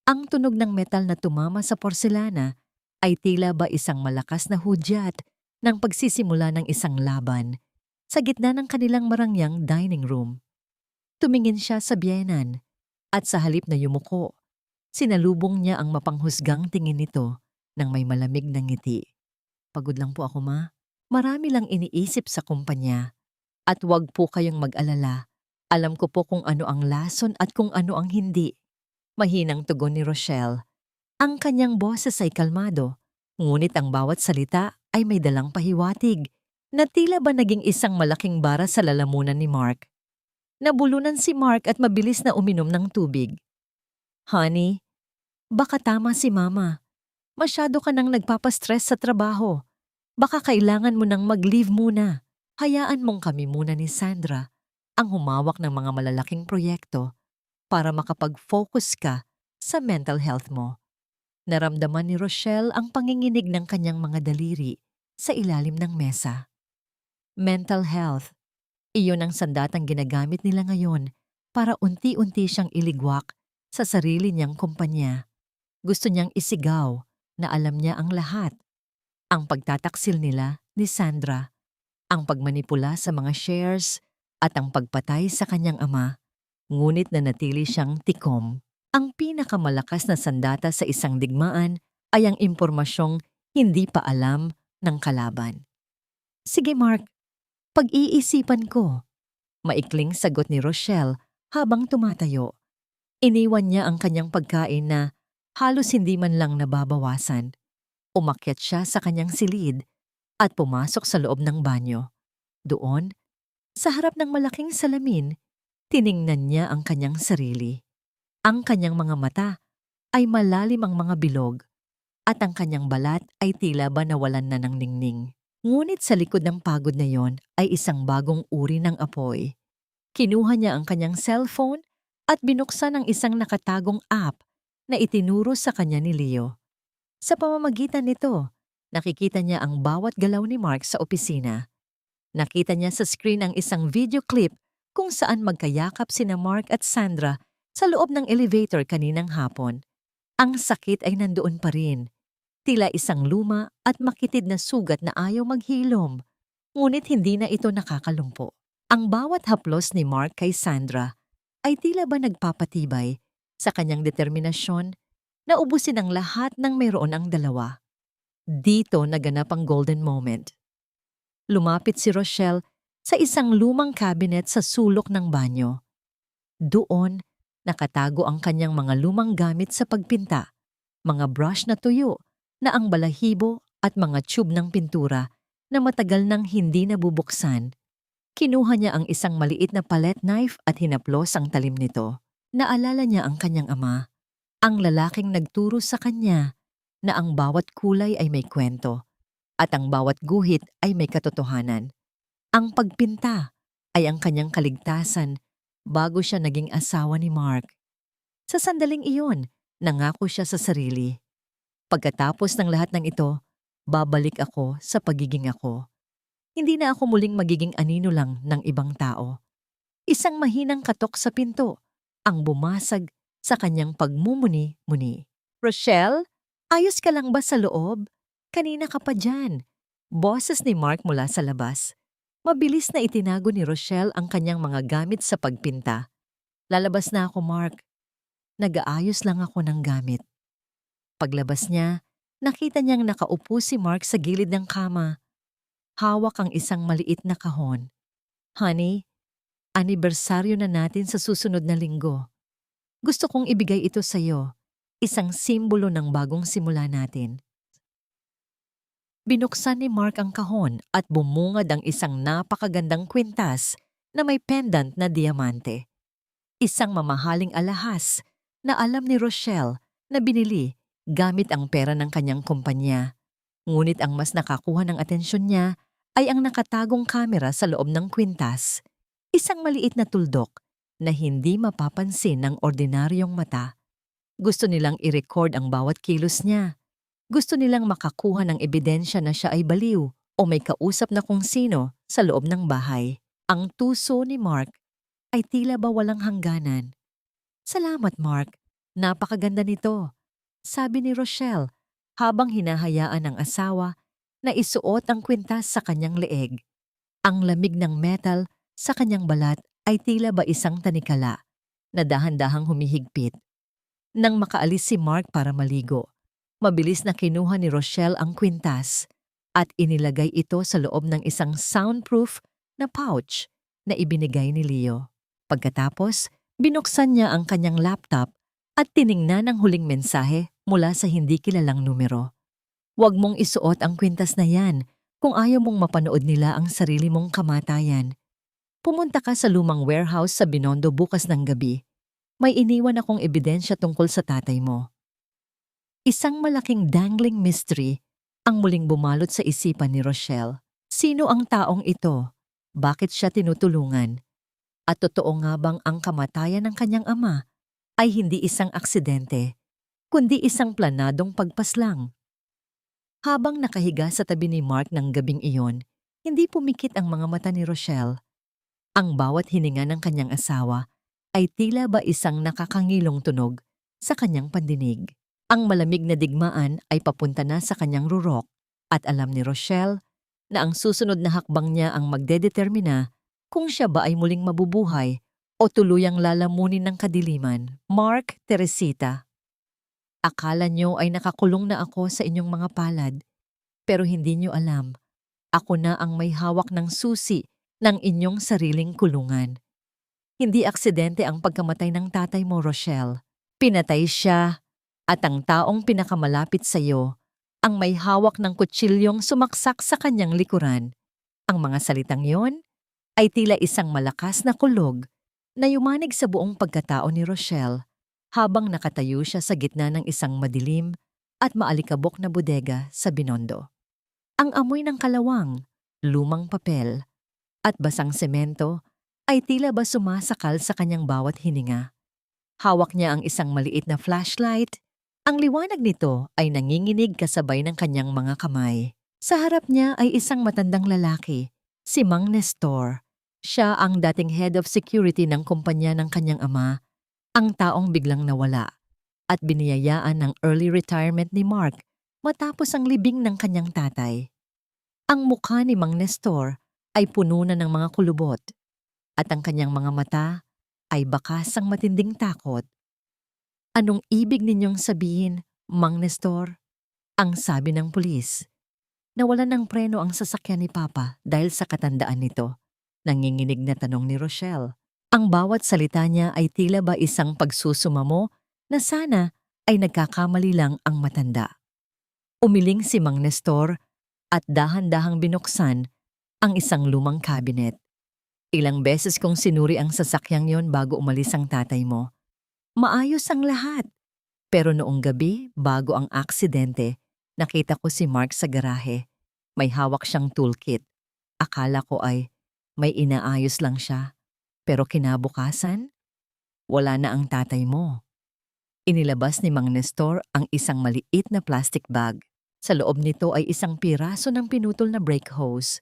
Ang tunog ng metal na tumama sa porselana ay tila ba isang malakas na hudyat ng pagsisimula ng isang laban sa gitna ng kanilang marangyang dining room. Tumingin siya sa biyenan at sa halip na yumuko, sinalubong niya ang mapanghusgang tingin nito ng may malamig na ngiti. Pagod lang po ako, ma. Marami lang iniisip sa kumpanya. At wag po kayong mag-alala. Alam ko po kung ano ang lason at kung ano ang hindi. Mahinang tugon ni Rochelle. Ang kanyang boses ay kalmado, ngunit ang bawat salita ay may dalang pahiwatig na tila ba naging isang malaking bara sa lalamunan ni Mark. Nabulunan si Mark at mabilis na uminom ng tubig. Honey, baka tama si Mama. Masyado ka nang nagpapastress sa trabaho. Baka kailangan mo nang mag-leave muna. Hayaan mong kami muna ni Sandra ang humawak ng mga malalaking proyekto para makapag-focus ka sa mental health mo. Naramdaman ni Rochelle ang panginginig ng kanyang mga daliri sa ilalim ng mesa. Mental health. Iyon ang sandatang ginagamit nila ngayon para unti-unti siyang iligwak sa sarili niyang kumpanya. Gusto niyang isigaw na alam niya ang lahat. Ang pagtataksil nila ni Sandra, ang pagmanipula sa mga shares at ang pagpatay sa kanyang ama, ngunit nanatili siyang tikom. Ang pinakamalakas na sandata sa isang digmaan ay ang impormasyong hindi pa alam ng kalaban. Sige Mark, pag-iisipan ko. Maikling sagot ni Rochelle habang tumatayo. Iniwan niya ang kanyang pagkain na halos hindi man lang nababawasan. Umakyat siya sa kanyang silid at pumasok sa loob ng banyo. Doon, sa harap ng malaking salamin, tiningnan niya ang kanyang sarili. Ang kanyang mga mata ay malalim ang mga bilog at ang kanyang balat ay tila ba nawalan na ng ningning. Ngunit sa likod ng pagod na yon ay isang bagong uri ng apoy. Kinuha niya ang kanyang cellphone at binuksan ang isang nakatagong app na itinuro sa kanya ni Leo. Sa pamamagitan nito, nakikita niya ang bawat galaw ni Mark sa opisina. Nakita niya sa screen ang isang video clip kung saan magkayakap sina Mark at Sandra sa loob ng elevator kaninang hapon. Ang sakit ay nandoon pa rin. Tila isang luma at makitid na sugat na ayaw maghilom. Ngunit hindi na ito nakakalumpo. Ang bawat haplos ni Mark kay Sandra ay tila ba nagpapatibay sa kanyang determinasyon na ubusin ang lahat ng mayroon ang dalawa. Dito naganap ang golden moment. Lumapit si Rochelle sa isang lumang cabinet sa sulok ng banyo. Doon, nakatago ang kanyang mga lumang gamit sa pagpinta, mga brush na tuyo na ang balahibo at mga tube ng pintura na matagal nang hindi nabubuksan. Kinuha niya ang isang maliit na palette knife at hinaplos ang talim nito. Naalala niya ang kanyang ama, ang lalaking nagturo sa kanya na ang bawat kulay ay may kwento at ang bawat guhit ay may katotohanan. Ang pagpinta ay ang kanyang kaligtasan bago siya naging asawa ni Mark. Sa sandaling iyon, nangako siya sa sarili. Pagkatapos ng lahat ng ito, babalik ako sa pagiging ako. Hindi na ako muling magiging anino lang ng ibang tao. Isang mahinang katok sa pinto ang bumasag sa kanyang pagmumuni-muni. Rochelle, ayos ka lang ba sa loob? Kanina ka pa dyan. Boses ni Mark mula sa labas. Mabilis na itinago ni Rochelle ang kanyang mga gamit sa pagpinta. Lalabas na ako, Mark. Nag-aayos lang ako ng gamit. Paglabas niya, nakita niyang nakaupo si Mark sa gilid ng kama. Hawak ang isang maliit na kahon. Honey, anibersaryo na natin sa susunod na linggo. Gusto kong ibigay ito sa iyo, isang simbolo ng bagong simula natin. Binuksan ni Mark ang kahon at bumungad ang isang napakagandang kwintas na may pendant na diamante. Isang mamahaling alahas na alam ni Rochelle na binili gamit ang pera ng kanyang kumpanya. Ngunit ang mas nakakuha ng atensyon niya ay ang nakatagong kamera sa loob ng kwintas. Isang maliit na tuldok na hindi mapapansin ng ordinaryong mata. Gusto nilang i-record ang bawat kilos niya. Gusto nilang makakuha ng ebidensya na siya ay baliw o may kausap na kung sino sa loob ng bahay. Ang tuso ni Mark ay tila ba walang hangganan. Salamat, Mark. Napakaganda nito, sabi ni Rochelle habang hinahayaan ng asawa na isuot ang kwintas sa kanyang leeg. Ang lamig ng metal sa kanyang balat ay tila ba isang tanikala na dahan-dahang humihigpit. Nang makaalis si Mark para maligo, mabilis na kinuha ni Rochelle ang kwintas at inilagay ito sa loob ng isang soundproof na pouch na ibinigay ni Leo. Pagkatapos, binuksan niya ang kanyang laptop at tiningnan ang huling mensahe mula sa hindi kilalang numero. Huwag mong isuot ang kwintas na yan kung ayaw mong mapanood nila ang sarili mong kamatayan. Pumunta ka sa lumang warehouse sa Binondo bukas ng gabi. May iniwan akong ebidensya tungkol sa tatay mo. Isang malaking dangling mystery ang muling bumalot sa isipan ni Rochelle. Sino ang taong ito? Bakit siya tinutulungan? At totoo nga bang ang kamatayan ng kanyang ama ay hindi isang aksidente, kundi isang planadong pagpaslang? Habang nakahiga sa tabi ni Mark ng gabing iyon, hindi pumikit ang mga mata ni Rochelle. Ang bawat hininga ng kanyang asawa ay tila ba isang nakakangilong tunog sa kanyang pandinig. Ang malamig na digmaan ay papunta na sa kanyang rurok at alam ni Rochelle na ang susunod na hakbang niya ang magdedetermina kung siya ba ay muling mabubuhay o tuluyang lalamunin ng kadiliman. Mark, Teresita, akala niyo ay nakakulong na ako sa inyong mga palad, pero hindi niyo alam, ako na ang may hawak ng susi ng inyong sariling kulungan. Hindi aksidente ang pagkamatay ng tatay mo, Rochelle. Pinatay siya at ang taong pinakamalapit sa iyo ang may hawak ng kutsilyong sumaksak sa kanyang likuran. Ang mga salitang yon ay tila isang malakas na kulog na yumanig sa buong pagkatao ni Rochelle habang nakatayo siya sa gitna ng isang madilim at maalikabok na bodega sa Binondo. Ang amoy ng kalawang, lumang papel, at basang semento ay tila ba sumasakal sa kanyang bawat hininga. Hawak niya ang isang maliit na flashlight. Ang liwanag nito ay nanginginig kasabay ng kanyang mga kamay. Sa harap niya ay isang matandang lalaki, si Mang Nestor. Siya ang dating head of security ng kumpanya ng kanyang ama, ang taong biglang nawala at biniyayaan ng early retirement ni Mark matapos ang libing ng kanyang tatay. Ang mukha ni Mang Nestor ay puno na ng mga kulubot at ang kanyang mga mata ay bakas ang matinding takot. "Anong ibig ninyong sabihin, Mang Nestor?" Ang sabi ng pulis. Nawalan ng preno ang sasakyan ni Papa dahil sa katandaan nito. Nanginginig na tanong ni Rochelle. Ang bawat salita niya ay tila ba isang pagsusumamo na sana ay nagkakamali lang ang matanda. Umiling si Mang Nestor at dahan-dahang binuksan ang isang lumang cabinet. "Ilang beses kong sinuri ang sasakyang yon bago umalis ang tatay mo. Maayos ang lahat. Pero noong gabi, bago ang aksidente, nakita ko si Mark sa garahe. May hawak siyang toolkit. Akala ko ay may inaayos lang siya. Pero kinabukasan, wala na ang tatay mo." Inilabas ni Mang Nestor ang isang maliit na plastic bag. Sa loob nito ay isang piraso ng pinutol na brake hose.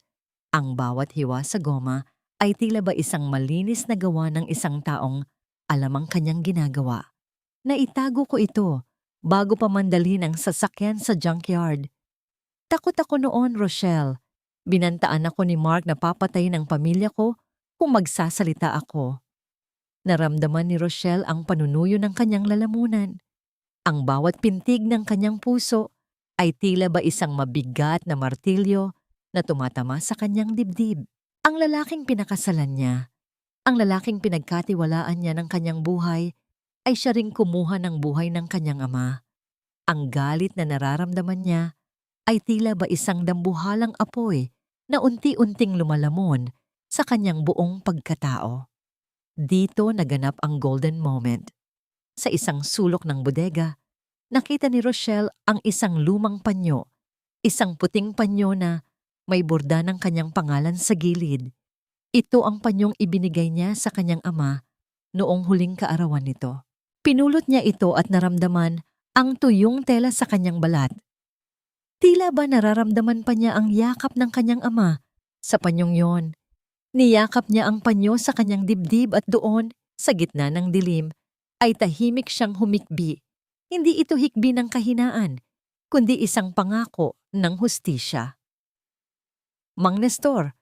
Ang bawat hiwa sa goma ay tila ba isang malinis na gawa ng isang taong alam ang kanyang ginagawa. "Naitago ko ito bago pa mandalhin ang sasakyan sa junkyard. Takot ako noon, Rochelle. Binantaan ako ni Mark na papatayin ang pamilya ko kung magsasalita ako." Naramdaman ni Rochelle ang panunuyo ng kanyang lalamunan. Ang bawat pintig ng kanyang puso ay tila ba isang mabigat na martilyo na tumatama sa kanyang dibdib. Ang lalaking pinakasalan niya, ang lalaking pinagkatiwalaan niya ng kanyang buhay, ay siya ring kumuha ng buhay ng kanyang ama. Ang galit na nararamdaman niya ay tila ba isang dambuhalang apoy na unti-unting lumalamon sa kanyang buong pagkatao. Dito naganap ang golden moment. Sa isang sulok ng bodega, nakita ni Rochelle ang isang lumang panyo, isang puting panyo na may borda ng kanyang pangalan sa gilid. Ito ang panyong ibinigay niya sa kanyang ama noong huling kaarawan nito. Pinulot niya ito at naramdaman ang tuyong tela sa kanyang balat. Tila ba nararamdaman pa niya ang yakap ng kanyang ama sa panyong yon. Niyakap niya ang panyo sa kanyang dibdib at doon, sa gitna ng dilim, ay tahimik siyang humikbi. Hindi ito hikbi ng kahinaan, kundi isang pangako ng hustisya. "Mang Nestor,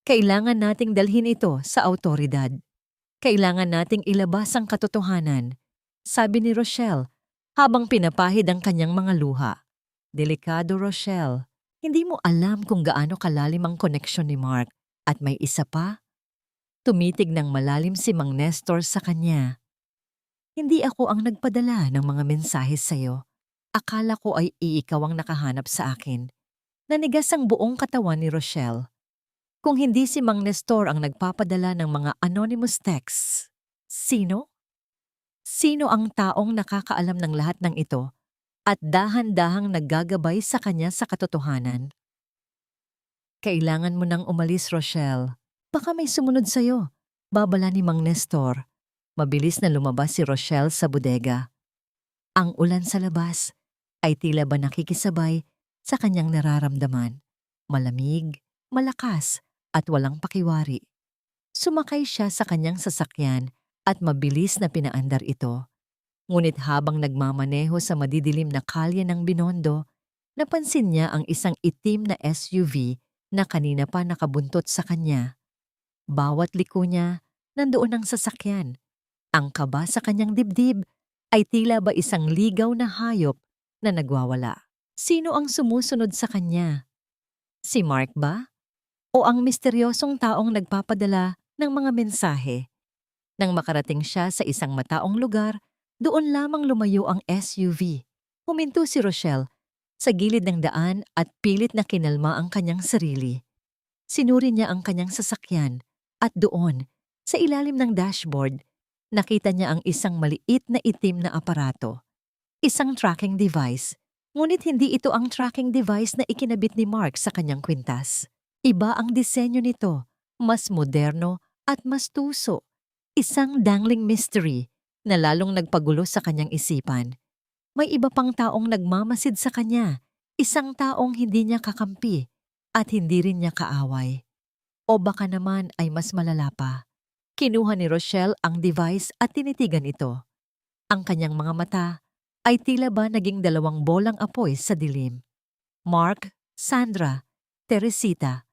kailangan nating dalhin ito sa awtoridad. Kailangan nating ilabas ang katotohanan," sabi ni Rochelle habang pinapahid ang kanyang mga luha. "Delikado, Rochelle. Hindi mo alam kung gaano kalalim ang koneksyon ni Mark. At may isa pa." Tumitig ng malalim si Mang Nestor sa kanya. "Hindi ako ang nagpadala ng mga mensahe sa'yo. Akala ko ay ikaw ang nakahanap sa akin." Nanigas ang buong katawan ni Rochelle. Kung hindi si Mang Nestor ang nagpapadala ng mga anonymous texts, sino? Sino ang taong nakakaalam ng lahat ng ito at dahan-dahang naggagabay sa kanya sa katotohanan? "Kailangan mo nang umalis, Rochelle. Baka may sumunod sa'yo," babala ni Mang Nestor. Mabilis na lumabas si Rochelle sa bodega. Ang ulan sa labas ay tila ba nakikisabay sa kanyang nararamdaman. Malamig, malakas, at walang pakiwari. Sumakay siya sa kanyang sasakyan at mabilis na pinaandar ito. Ngunit habang nagmamaneho sa madidilim na kalye ng Binondo, napansin niya ang isang itim na SUV na kanina pa nakabuntot sa kanya. Bawat liko niya, nandoon ang sasakyan. Ang kaba sa kanyang dibdib ay tila ba isang ligaw na hayop na nagwawala. Sino ang sumusunod sa kanya? Si Mark ba? O ang misteryosong taong nagpapadala ng mga mensahe? Nang makarating siya sa isang mataong lugar, doon lamang lumayo ang SUV. Huminto si Rochelle sa gilid ng daan at pilit na kinalma ang kanyang sarili. Sinuri niya ang kanyang sasakyan at doon, sa ilalim ng dashboard, nakita niya ang isang maliit na itim na aparato. Isang tracking device Ngunit hindi ito ang tracking device na ikinabit ni Mark sa kanyang kwintas. Iba ang disenyo nito, mas moderno at mas tuso. Isang dangling mystery na lalong nagpagulo sa kanyang isipan. May iba pang taong nagmamasid sa kanya, isang taong hindi niya kakampi at hindi rin niya kaaway. O baka naman ay mas malala pa. Kinuha ni Rochelle ang device at tinitigan ito. Ang kanyang mga mata ay tila ba naging dalawang bolang apoy sa dilim. Mark, Sandra, Teresita,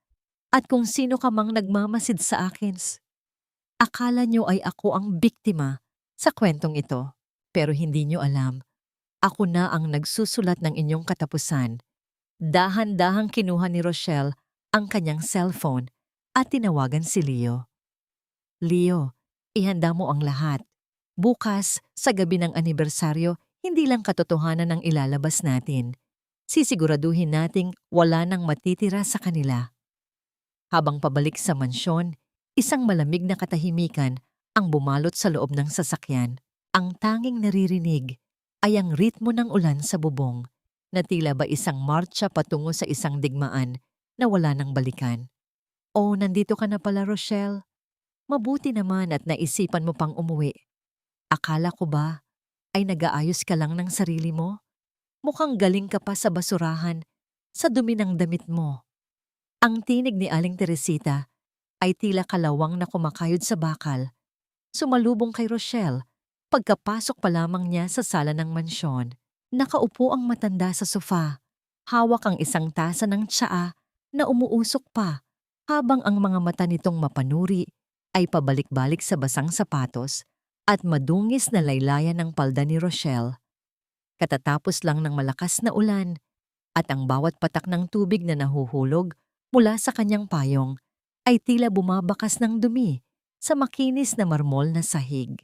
at kung sino ka mang nagmamasid sa akin. Akala niyo ay ako ang biktima sa kwentong ito, pero hindi niyo alam. Ako na ang nagsusulat ng inyong katapusan. Dahan-dahang kinuha ni Rochelle ang kanyang cellphone at tinawagan si Leo. Leo, ihanda mo ang lahat. Bukas, sa gabi ng anibersaryo, hindi lang katotohanan ang ilalabas natin. Sisiguraduhin nating wala nang matitira sa kanila. Habang pabalik sa mansyon, isang malamig na katahimikan ang bumalot sa loob ng sasakyan. Ang tanging naririnig ay ang ritmo ng ulan sa bubong na tila ba isang marcha patungo sa isang digmaan na wala nang balikan. Oh, nandito ka na pala, Rochelle. Mabuti naman at naisipan mo pang umuwi. Akala ko ba ay nag-aayos ka lang ng sarili mo? Mukhang galing ka pa sa basurahan, sa dumi ng damit mo. Ang tinig ni Aling Teresita ay tila kalawang na kumakayod sa bakal. Sumalubong kay Rochelle pagkapasok pa lamang niya sa sala ng mansyon. Nakaupo ang matanda sa sofa. Hawak ang isang tasa ng tsaa na umuusok pa habang ang mga mata nitong mapanuri ay pabalik-balik sa basang sapatos at madungis na laylayan ng palda ni Rochelle. Katatapos lang ng malakas na ulan at ang bawat patak ng tubig na nahuhulog mula sa kanyang payong ay tila bumabakas ng dumi sa makinis na marmol na sahig.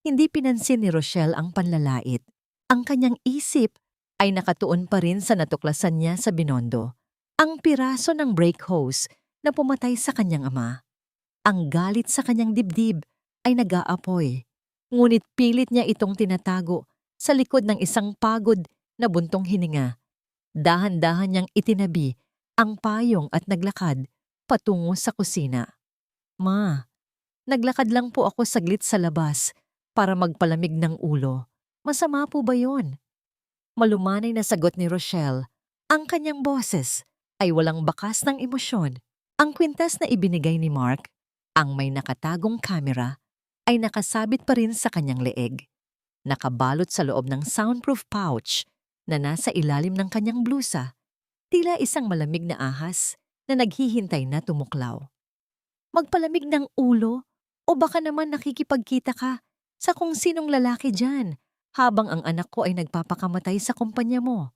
Hindi pinansin ni Rochelle ang panlalait. Ang kanyang isip ay nakatuon pa rin sa natuklasan niya sa binondo, ang piraso ng brake hose na pumatay sa kanyang ama. Ang galit sa kanyang dibdib ay nag-aapoy, ngunit pilit niya itong tinatago sa likod ng isang pagod na buntong hininga. Dahan-dahan niyang itinabi ang payong at naglakad patungo sa kusina. Ma, naglakad lang po ako saglit sa labas para magpalamig ng ulo. Masama po ba yon? Malumanay na sagot ni Rochelle. Ang kanyang boses ay walang bakas ng emosyon. Ang kwintas na ibinigay ni Mark, ang may nakatagong kamera, ay nakasabit pa rin sa kanyang leeg. Nakabalot sa loob ng soundproof pouch na nasa ilalim ng kanyang blusa, tila isang malamig na ahas na naghihintay na tumuklaw. Magpalamig ng ulo o baka naman nakikipagkita ka sa kung sinong lalaki dyan habang ang anak ko ay nagpapakamatay sa kumpanya mo.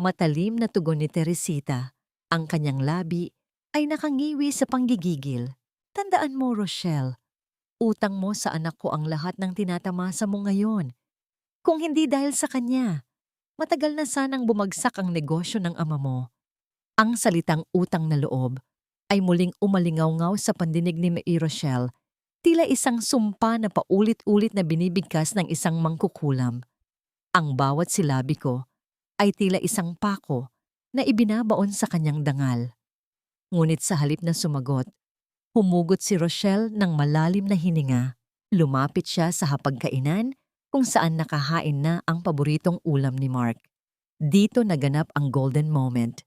Matalim na tugon ni Teresita, ang kanyang labi ay nakangiwi sa panggigigil. Tandaan mo, Rochelle, utang mo sa anak ko ang lahat ng tinatamasa mo ngayon. Kung hindi dahil sa kanya, matagal na sanang bumagsak ang negosyo ng ama mo. Ang salitang utang na loob ay muling umalingaw-ngaw sa pandinig ni Rochelle, tila isang sumpa na paulit-ulit na binibigkas ng isang mangkukulam. Ang bawat silabi ko ay tila isang pako na ibinabaon sa kanyang dangal. Ngunit sa halip na sumagot, humugot si Rochelle ng malalim na hininga. Lumapit siya sa hapagkainan kung saan nakahain na ang paboritong ulam ni Mark. Dito naganap ang golden moment.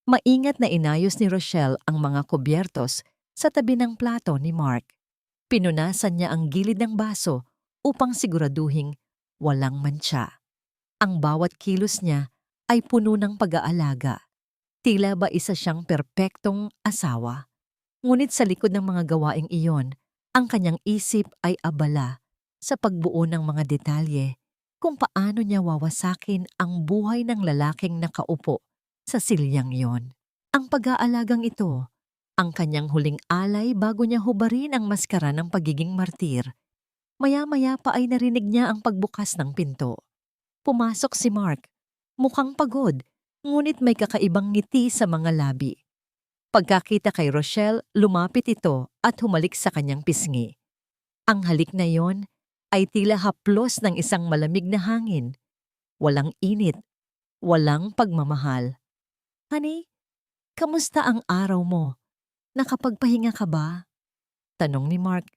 Maingat na inayos ni Rochelle ang mga kubyertos sa tabi ng plato ni Mark. Pinunasan niya ang gilid ng baso upang siguraduhing walang mantsa. Ang bawat kilos niya ay puno ng pag-aalaga. Tila ba isa siyang perpektong asawa. Ngunit sa likod ng mga gawaing iyon, ang kanyang isip ay abala sa pagbuo ng mga detalye kung paano niya wawasakin ang buhay ng lalaking nakaupo sa silyang iyon. Ang pag-aalagang ito, ang kanyang huling alay bago niya hubarin ang maskara ng pagiging martir. Maya-maya pa ay narinig niya ang pagbukas ng pinto. Pumasok si Mark, mukhang pagod, ngunit may kakaibang ngiti sa mga labi. Pagkakita kay Rochelle, lumapit ito at humalik sa kanyang pisngi. Ang halik na yon ay tila haplos ng isang malamig na hangin. Walang init, walang pagmamahal. Honey, kamusta ang araw mo? Nakapagpahinga ka ba? Tanong ni Mark.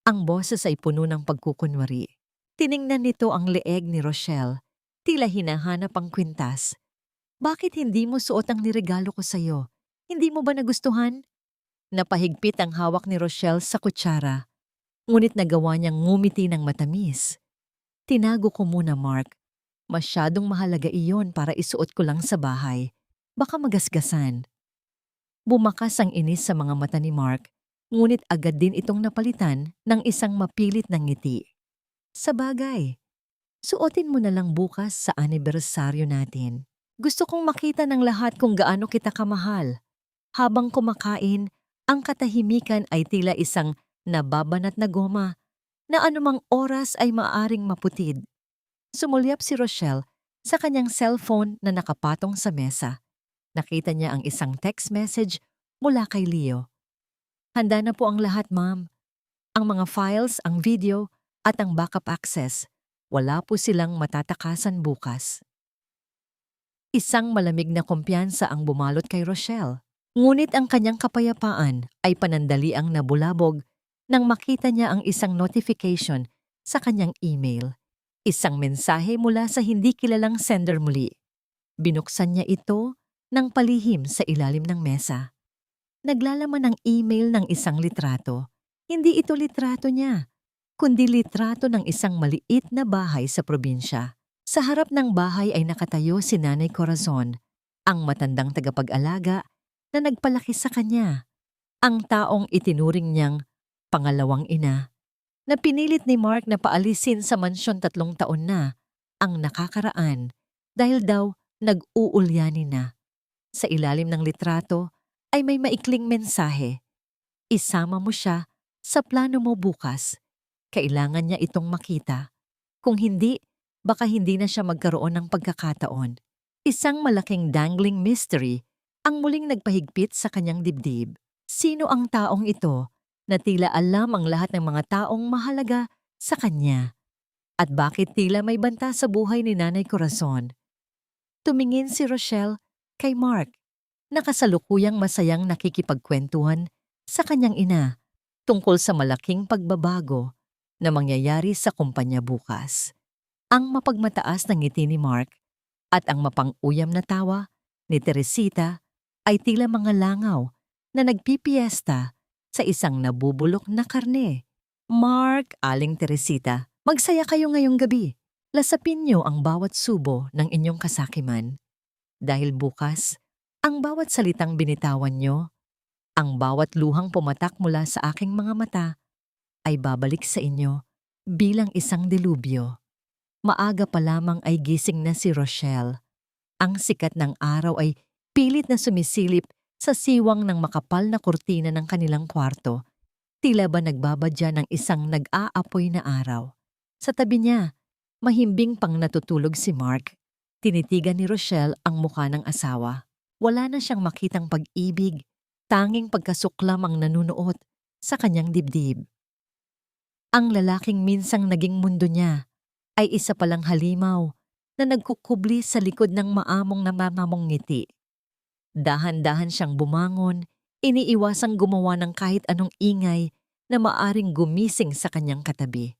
Ang boses ay puno ng pagkukunwari. Tiningnan nito ang leeg ni Rochelle. Tila hinahanap ang kwintas. Bakit hindi mo suot ang niregalo ko sa'yo? Hindi mo ba nagustuhan? Napahigpit ang hawak ni Rochelle sa kutsara. Ngunit nagawa niyang ngumiti ng matamis. Tinago ko muna, Mark. Masyadong mahalaga iyon para isuot ko lang sa bahay. Baka magasgasan. Bumakas ang inis sa mga mata ni Mark, ngunit agad din itong napalitan ng isang mapilit na ngiti. Sa bagay, suotin mo na lang bukas sa anibersaryo natin. Gusto kong makita ng lahat kung gaano kita kamahal. Habang kumakain, ang katahimikan ay tila isang nababanat na goma na anumang oras ay maaring maputid. Sumulyap si Rochelle sa kanyang cellphone na nakapatong sa mesa. Nakita niya ang isang text message mula kay Leo. Handa na po ang lahat, ma'am. Ang mga files, ang video, at ang backup access. Wala po silang matatakasan bukas. Isang malamig na kumpiyansa ang bumalot kay Rochelle. Ngunit ang kanyang kapayapaan ay panandaliang nabulabog nang makita niya ang isang notification sa kanyang email. Isang mensahe mula sa hindi kilalang sender muli. Binuksan niya ito ng palihim sa ilalim ng mesa. Naglalaman ng email ng isang litrato. Hindi ito litrato niya, kundi litrato ng isang maliit na bahay sa probinsya. Sa harap ng bahay ay nakatayo si Nanay Corazon, ang matandang tagapag-alaga na nagpalaki sa kanya. Ang taong itinuring niyang pangalawang ina, na pinilit ni Mark na paalisin sa mansyon 3 taon na ang nakakaraan dahil daw nag-uulyanin na. Sa ilalim ng litrato ay may maikling mensahe. Isama mo siya sa plano mo bukas. Kailangan niya itong makita. Kung hindi, baka hindi na siya magkaroon ng pagkakataon. Isang malaking dangling mystery ang muling nagpahigpit sa kanyang dibdib. Sino ang taong ito na tila alam ang lahat ng mga taong mahalaga sa kanya? At bakit tila may banta sa buhay ni Nanay Corazon? Tumingin si Rochelle kay Mark, nakasalukuyang masayang nakikipagkwentuhan sa kanyang ina tungkol sa malaking pagbabago na mangyayari sa kumpanya bukas. Ang mapagmataas na ngiti ni Mark at ang mapang-uyam na tawa ni Teresita ay tila mga langaw na nagpipiesta sa isang nabubulok na karne. Mark, Aling Teresita, magsaya kayo ngayong gabi. Lasapin niyo ang bawat subo ng inyong kasakiman. Dahil bukas, ang bawat salitang binitawan niyo, ang bawat luhang pumatak mula sa aking mga mata, ay babalik sa inyo bilang isang delubyo. Maaga pa lamang ay gising na si Rochelle. Ang sikat ng araw ay pilit na sumisilip sa siwang ng makapal na kurtina ng kanilang kwarto. Tila ba nagbabadya ng isang nag-aapoy na araw. Sa tabi niya, mahimbing pang natutulog si Mark. Tinitigan ni Rochelle ang mukha ng asawa. Wala na siyang makitang pag-ibig, tanging pagkasuklam ang nanunuot sa kanyang dibdib. Ang lalaking minsang naging mundo niya ay isa palang halimaw na nagkukubli sa likod ng maamong namamamong ngiti. Dahan-dahan siyang bumangon, iniiwasang gumawa ng kahit anong ingay na maaring gumising sa kanyang katabi.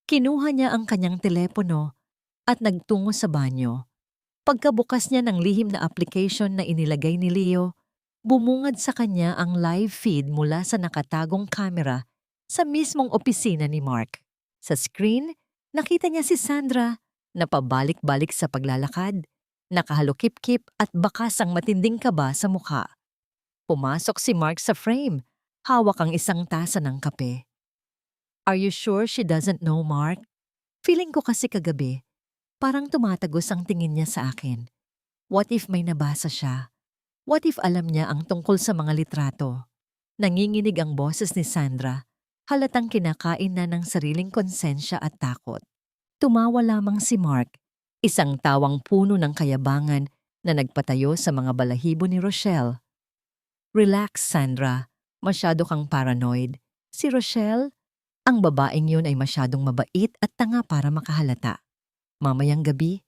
Kinuha niya ang kanyang telepono at nagtungo sa banyo. Pagkabukas niya ng lihim na application na inilagay ni Leo, bumungad sa kanya ang live feed mula sa nakatagong kamera sa mismong opisina ni Mark. Sa screen, nakita niya si Sandra na pabalik-balik sa paglalakad, nakahalukip-kip at bakas ang matinding kaba sa mukha. Pumasok si Mark sa frame, hawak ang isang tasa ng kape. Are you sure she doesn't know, Mark? Feeling ko kasi kagabi, parang tumatagos ang tingin niya sa akin. What if may nabasa siya? What if alam niya ang tungkol sa mga litrato? Nanginginig ang boses ni Sandra, halatang kinakain na ng sariling konsensya at takot. Tumawa lamang si Mark, isang tawang puno ng kayabangan na nagpatayo sa mga balahibo ni Rochelle. Relax, Sandra. Masyado kang paranoid. Si Rochelle, ang babaeng yun ay masyadong mabait at tanga para makahalata. Mamayang gabi,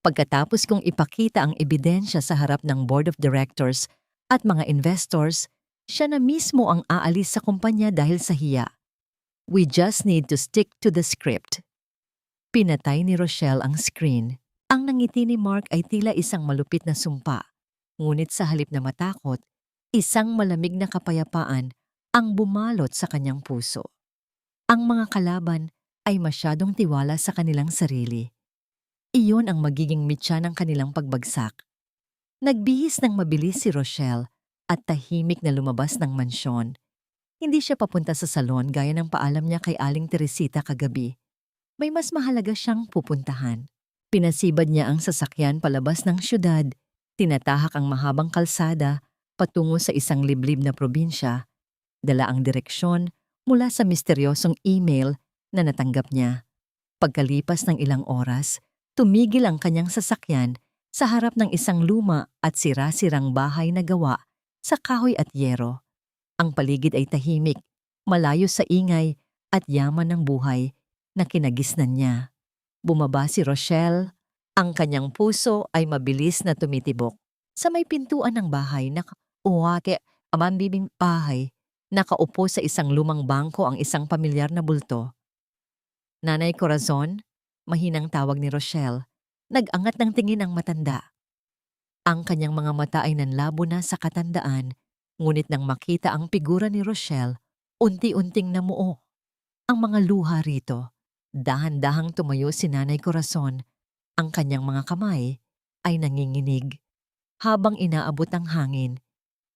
Pagkatapos kong ipakita ang ebidensya sa harap ng board of directors at mga investors, siya na mismo ang aalis sa kumpanya dahil sa hiya. We just need to stick to the script. Pinatay ni Rochelle ang screen. Ang nangiti ni Mark ay tila isang malupit na sumpa. Ngunit sa halip na matakot, isang malamig na kapayapaan ang bumalot sa kanyang puso. Ang mga kalaban ay masyadong tiwala sa kanilang sarili. Iyon ang magiging mitya ng kanilang pagbagsak. Nagbihis ng mabilis si Rochelle at tahimik na lumabas ng mansyon. Hindi siya papunta sa salon gaya ng paalam niya kay Aling Teresita kagabi. May mas mahalaga siyang pupuntahan. Pinasibad niya ang sasakyan palabas ng syudad, tinatahak ang mahabang kalsada patungo sa isang liblib na probinsya, dala ang direksyon mula sa misteryosong email na natanggap niya. Pagkalipas ng ilang oras, tumigil ang kanyang sasakyan sa harap ng isang luma at sira-sirang bahay na gawa sa kahoy at yero. Ang paligid ay tahimik, malayo sa ingay at yaman ng buhay na kinagisnan niya. Bumaba si Rochelle, ang kanyang puso ay mabilis na tumitibok. Sa may pintuan ng bahay, nakaupo sa isang lumang bangko ang isang pamilyar na bulto. Nanay Corazon, mahinang tawag ni Rochelle, nag-angat ng tingin ang matanda. Ang kanyang mga mata ay nanlabo na sa katandaan, ngunit nang makita ang figura ni Rochelle, unti-unting namuo. Ang mga luha rito, dahan-dahang tumayo si Nanay Corazon, ang kanyang mga kamay ay nanginginig. Habang inaabot ang hangin,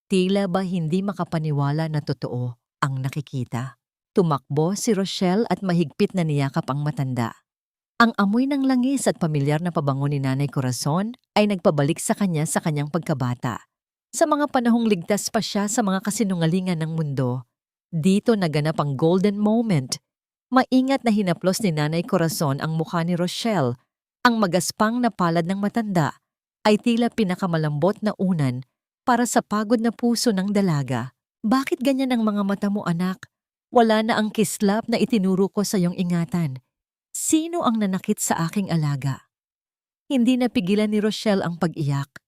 tila ba hindi makapaniwala na totoo ang nakikita. Tumakbo si Rochelle at mahigpit na niyakap ang matanda. Ang amoy ng langis at pamilyar na pabango ni Nanay Corazon ay nagpabalik sa kanyang pagkabata. Sa mga panahong ligtas pa siya sa mga kasinungalingan ng mundo, dito naganap ang golden moment. Maingat na hinaplos ni Nanay Corazon ang mukha ni Rochelle. Ang magaspang na palad ng matanda ay tila pinakamalambot na unan para sa pagod na puso ng dalaga. Bakit ganyan ang mga mata mo, anak? Wala na ang kislap na itinuro ko sa iyong ingatan. Sino ang nanakit sa aking alaga? Hindi napigilan ni Rochelle ang pag-iyak.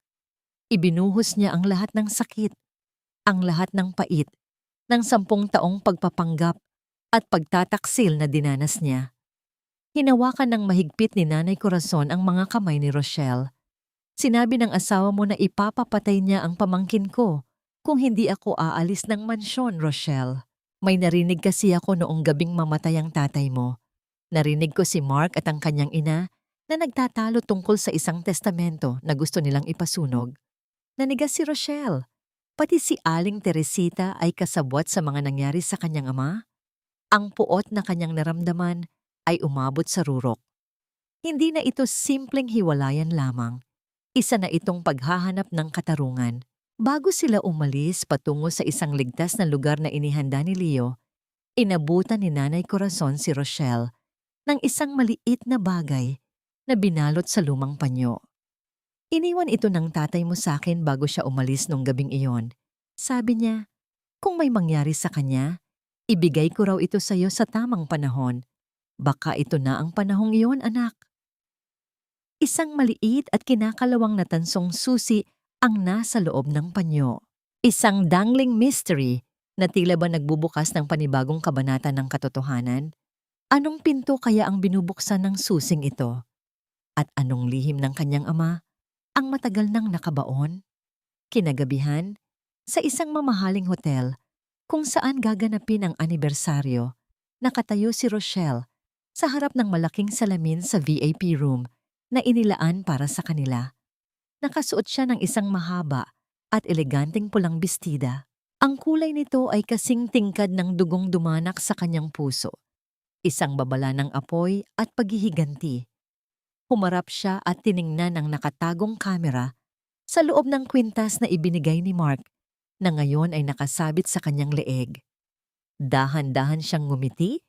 Ibinuhos niya ang lahat ng sakit, ang lahat ng pait, ng 10 taong pagpapanggap at pagtataksil na dinanas niya. Hinawakan ng mahigpit ni Nanay Corazon ang mga kamay ni Rochelle. Sinabi ng asawa mo na ipapapatay niya ang pamangkin ko kung hindi ako aalis ng mansyon, Rochelle. May narinig kasi ako noong gabing mamatay ang tatay mo. Narinig ko si Mark at ang kanyang ina na nagtatalo tungkol sa isang testamento na gusto nilang ipasunog. Nanigas si Rochelle. Pati si Aling Teresita ay kasabwat sa mga nangyari sa kanyang ama. Ang puot na kanyang naramdaman ay umabot sa rurok. Hindi na ito simpleng hiwalayan lamang. Isa na itong paghahanap ng katarungan. Bago sila umalis patungo sa isang ligtas na lugar na inihanda ni Leo, inabutan ni Nanay Corazon si Rochelle ng isang maliit na bagay na binalot sa lumang panyo. Iniwan ito ng tatay mo sa akin bago siya umalis nung gabing iyon. Sabi niya, kung may mangyari sa kanya, ibigay ko raw ito sa iyo sa tamang panahon. Baka ito na ang panahong iyon, anak. Isang maliit at kinakalawang na tansong susi ang nasa loob ng panyo. Isang dangling mystery na tila ba nagbubukas ng panibagong kabanata ng katotohanan. Anong pinto kaya ang binubuksan ng susing ito? At anong lihim ng kanyang ama ang matagal nang nakabaon? Kinagabihan, sa isang mamahaling hotel kung saan gaganapin ang anibersaryo, nakatayo si Rochelle sa harap ng malaking salamin sa VIP room na inilaan para sa kanila. Nakasuot siya ng isang mahaba at eleganteng pulang bestida. Ang kulay nito ay kasing tingkad ng dugong dumanak sa kanyang puso. Isang babala ng apoy at paghihiganti. Humarap siya at tiningnan ang nakatagong kamera sa loob ng kwintas na ibinigay ni Mark na ngayon ay nakasabit sa kanyang leeg. Dahan-dahan siyang ngumiti,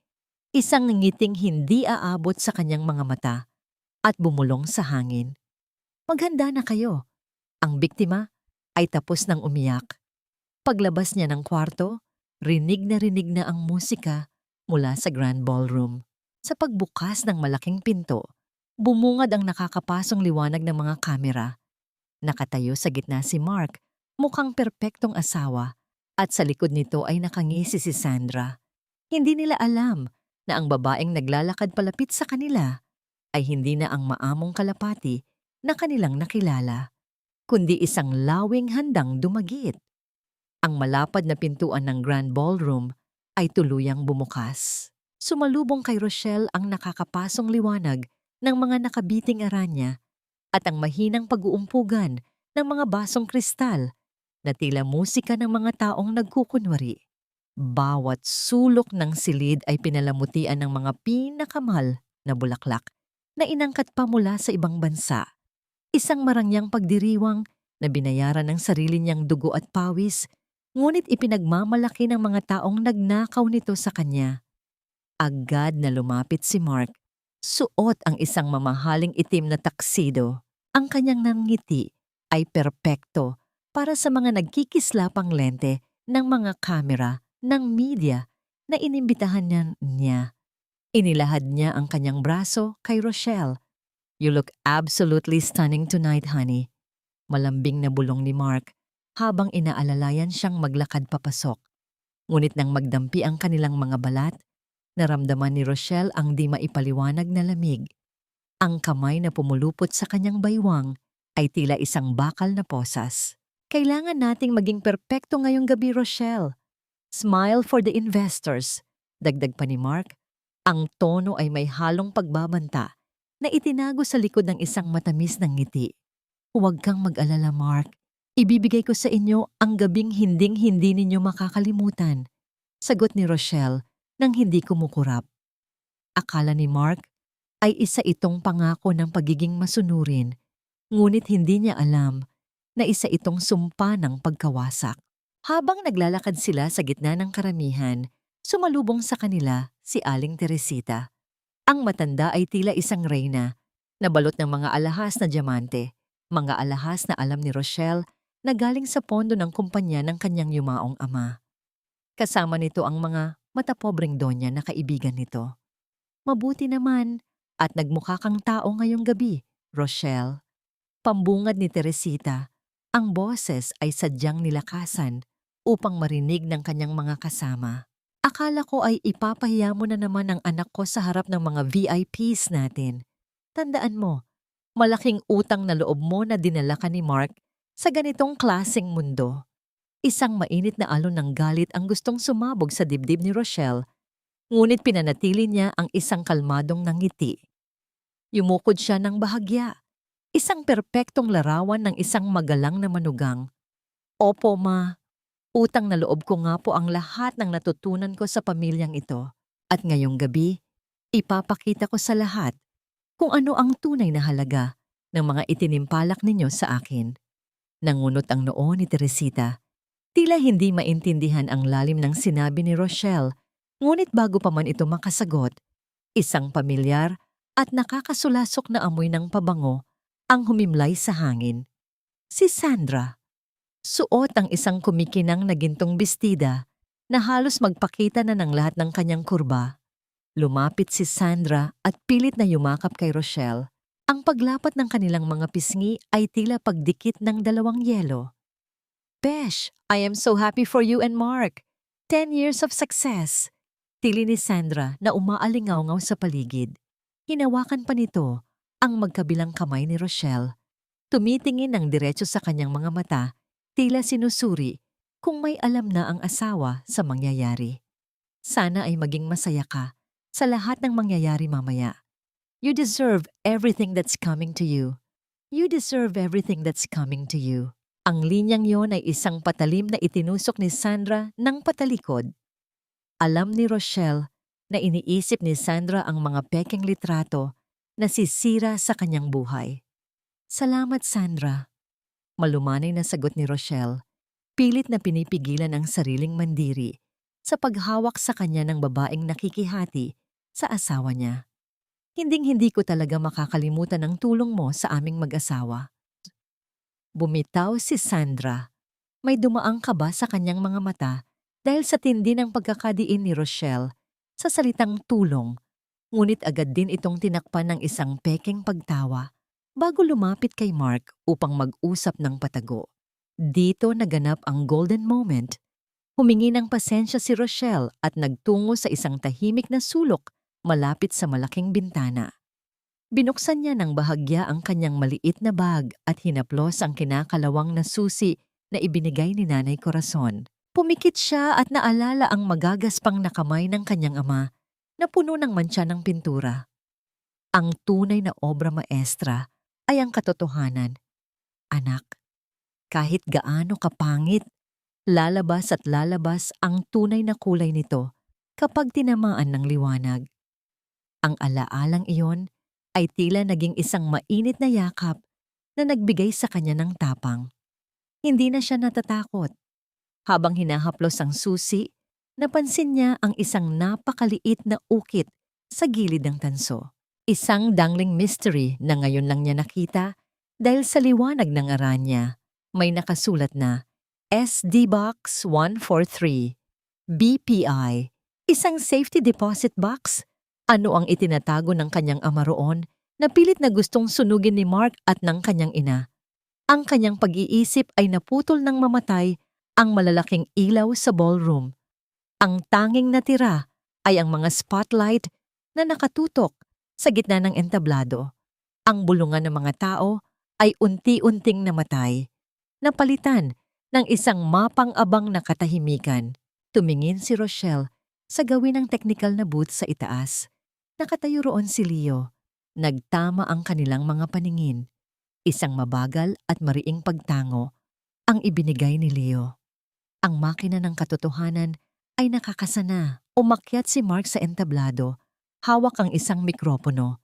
isang ngiting hindi aabot sa kanyang mga mata at bumulong sa hangin. Maghanda na kayo. Ang biktima ay tapos ng umiyak. Paglabas niya ng kwarto, rinig na ang musika mula sa Grand Ballroom. Sa pagbukas ng malaking pinto, Bumungad ang nakakapasong liwanag ng mga kamera. Nakatayo sa gitna si Mark, mukhang perpektong asawa, at sa likod nito ay nakangisi si Sandra. Hindi nila alam na ang babaeng naglalakad palapit sa kanila ay hindi na ang maamong kalapati na kanilang nakilala, kundi isang lawing handang dumagit. Ang malapad na pintuan ng Grand Ballroom ay tuluyang bumukas. Sumalubong kay Rochelle ang nakakapasong liwanag ng mga nakabiting aranya at ang mahinang pag-uumpugan ng mga basong kristal na tila musika ng mga taong nagkukunwari. Bawat sulok ng silid ay pinalamutian ng mga pinakamahal na bulaklak na inangkat pa mula sa ibang bansa. Isang marangyang pagdiriwang na binayaran ng sarili niyang dugo at pawis, ngunit ipinagmamalaki ng mga taong nagnakaw nito sa kanya. Agad na lumapit si Mark. Suot ang isang mamahaling itim na taksido. Ang kanyang nangiti ay perpekto para sa mga nagkikislapang lente ng mga kamera ng media na inimbitahan niya. Inilahad niya ang kanyang braso kay Rochelle. "You look absolutely stunning tonight, honey." Malambing na bulong ni Mark habang inaalalayan siyang maglakad papasok. Ngunit nang magdampi ang kanilang mga balat, naramdaman ni Rochelle ang di maipaliwanag na lamig. Ang kamay na pumulupot sa kanyang baywang ay tila isang bakal na posas. "Kailangan nating maging perpekto ngayong gabi, Rochelle. Smile for the investors." Dagdag pa ni Mark. Ang tono ay may halong pagbabanta na itinago sa likod ng isang matamis na ngiti. "Huwag kang mag-alala, Mark. Ibibigay ko sa inyo ang gabing hinding-hindi ninyo makakalimutan." Sagot ni Rochelle nang hindi kumukurap. Akala ni Mark ay isa itong pangako ng pagiging masunurin, ngunit hindi niya alam na isa itong sumpa ng pagkawasak. Habang naglalakad sila sa gitna ng karamihan, sumalubong sa kanila si Aling Teresita. Ang matanda ay tila isang reyna, nabalot ng mga alahas na diamante, mga alahas na alam ni Rochelle na galing sa pondo ng kumpanya ng kanyang yumaong ama. Kasama nito ang mga matapobreng donya na kaibigan nito. "Mabuti naman at nagmukha kang tao ngayong gabi, Rochelle." Pambungad ni Teresita, ang boses ay sadyang nilakasan upang marinig ng kanyang mga kasama. "Akala ko ay ipapahiya mo na naman ang anak ko sa harap ng mga VIPs natin. Tandaan mo, malaking utang na loob mo na dinala ka ni Mark sa ganitong klaseng mundo." Isang mainit na alon ng galit ang gustong sumabog sa dibdib ni Rochelle, ngunit pinanatili niya ang isang kalmadong ngiti. Yumukod siya ng bahagya, isang perpektong larawan ng isang magalang na manugang. "Opo, ma. Utang na loob ko nga po ang lahat ng natutunan ko sa pamilyang ito. At ngayong gabi, ipapakita ko sa lahat kung ano ang tunay na halaga ng mga itinimpalak ninyo sa akin." Nangunot ang noo ni Teresita. Tila hindi maintindihan ang lalim ng sinabi ni Rochelle, ngunit bago pa man ito makasagot, isang pamilyar at nakakasulasok na amoy ng pabango ang humimlay sa hangin. Si Sandra. Suot ang isang kumikinang na gintong bestida na halos magpakita na ng lahat ng kanyang kurba. Lumapit si Sandra at pilit na yumakap kay Rochelle. Ang paglapat ng kanilang mga pisngi ay tila pagdikit ng dalawang yelo. "Besh, I am so happy for you and Mark. 10 years of success." Tili ni Sandra na umaalingaw-ngaw sa paligid. Hinawakan pa nito ang magkabilang kamay ni Rochelle. Tumitingin ng diretso sa kanyang mga mata, tila sinusuri kung may alam na ang asawa sa mangyayari. "Sana ay maging masaya ka sa lahat ng mangyayari mamaya. You deserve everything that's coming to you. You deserve everything that's coming to you." Ang linyang yon ay isang patalim na itinusok ni Sandra ng patalikod. Alam ni Rochelle na iniisip ni Sandra ang mga pekeng litrato na sisira sa kanyang buhay. "Salamat, Sandra." Malumanay na sagot ni Rochelle, pilit na pinipigilan ang sariling mandiri sa paghawak sa kanya ng babaeng nakikihati sa asawa niya. "Hinding-hindi ko talaga makakalimutan ang tulong mo sa aming mag-asawa." Bumitaw si Sandra. May dumaang kaba sa kanyang mga mata dahil sa tindi ng pagkakadiin ni Rochelle sa salitang tulong Ngunit agad din itong tinakpan ng isang pekeng pagtawa bago lumapit kay Mark upang mag-usap ng patago. Dito naganap ang golden moment. Humingi ng pasensya si Rochelle at nagtungo sa isang tahimik na sulok malapit sa malaking bintana. Binuksan niya ng bahagya ang kanyang maliit na bag at hinaplos ang kinakalawang na susi na ibinigay ni Nanay Corazon. Pumikit siya at naalala ang magagaspang na kamay ng kanyang ama na puno ng mantsa ng pintura. Ang tunay na obra maestra ay ang katotohanan. Anak, kahit gaano kapangit, lalabas at lalabas ang tunay na kulay nito kapag tinamaan ng liwanag. Ang alaalang iyon ay tila naging isang mainit na yakap na nagbigay sa kanya ng tapang. Hindi na siya natatakot. Habang hinahaplos ang susi, napansin niya ang isang napakaliit na ukit sa gilid ng tanso. Isang dangling mystery na ngayon lang niya nakita dahil sa liwanag ng aranya. May nakasulat na SD Box 143, BPI, isang safety deposit box. Ano ang itinatago ng kanyang ama roon na pilit na gustong sunugin ni Mark at ng kanyang ina? Ang kanyang pag-iisip ay naputol ng mamatay ang malalaking ilaw sa ballroom. Ang tanging natira ay ang mga spotlight na nakatutok sa gitna ng entablado. Ang bulungan ng mga tao ay unti-unting namatay. Napalitan ng isang mapang-abang na katahimikan. Tumingin si Rochelle sa gawin ng technical na booth sa itaas. Nakatayo roon si Leo. Nagtama ang kanilang mga paningin. Isang mabagal at mariing pagtango ang ibinigay ni Leo. Ang makina ng katotohanan ay nakakasana. Umakyat si Mark sa entablado. Hawak ang isang mikropono.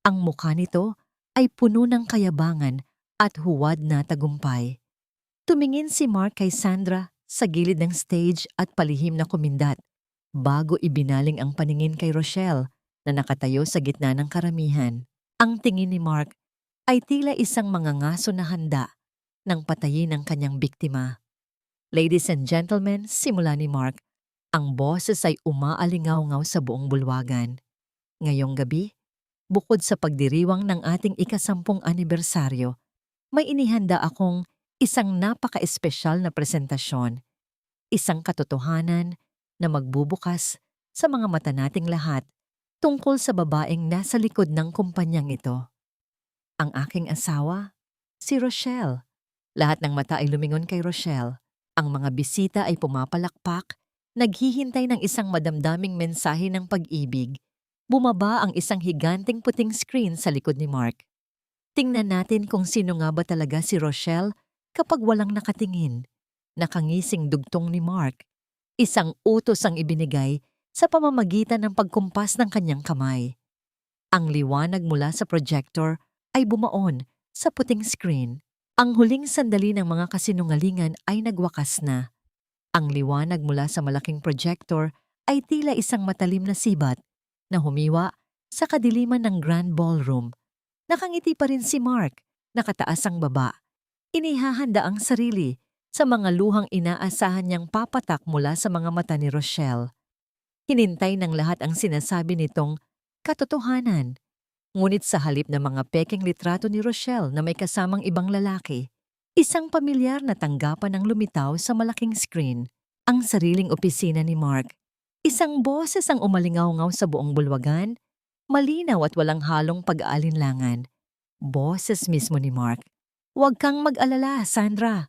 Ang mukha nito ay puno ng kayabangan at huwad na tagumpay. Tumingin si Mark kay Sandra sa gilid ng stage at palihim na kumindat bago ibinaling ang paningin kay Rochelle na nakatayo sa gitna ng karamihan. Ang tingin ni Mark ay tila isang mangangaso na handa ng patayin ang kanyang biktima. Ladies and gentlemen, simula ni Mark, ang boses ay umaalingaw-ngaw sa buong bulwagan. Ngayong gabi, bukod sa pagdiriwang ng ating ika-10 anibersaryo, may inihanda akong isang napaka-espesyal na presentasyon. Isang katotohanan na magbubukas sa mga mata nating lahat tungkol sa babaeng nasa likod ng kumpanyang ito. Ang aking asawa, si Rochelle. Lahat ng mata ay lumingon kay Rochelle. Ang mga bisita ay pumapalakpak, naghihintay ng isang madamdaming mensahe ng pag-ibig. Bumaba ang isang higanting puting screen sa likod ni Mark. Tingnan natin kung sino nga ba talaga si Rochelle kapag walang nakatingin. Nakangising dugtong ni Mark. Isang utos ang ibinigay sa pamamagitan ng pagkumpas ng kanyang kamay. Ang liwanag mula sa projector ay bumaon sa puting screen. Ang huling sandali ng mga kasinungalingan ay nagwakas na. Ang liwanag mula sa malaking projector ay tila isang matalim na sibat na humiwa sa kadiliman ng Grand Ballroom. Nakangiti pa rin si Mark, nakataas ang baba. Inihahanda ang sarili sa mga luhang inaasahan niyang papatak mula sa mga mata ni Rochelle. Hinintay ng lahat ang sinasabi nitong katotohanan. Ngunit sa halip ng mga pekeng litrato ni Rochelle na may kasamang ibang lalaki, isang pamilyar na tanggapan ang lumitaw sa malaking screen, ang sariling opisina ni Mark. Isang boses ang umalingaw-ngaw sa buong bulwagan, malinaw at walang halong pag-aalinlangan. Boses mismo ni Mark. Huwag kang mag-alala, Sandra.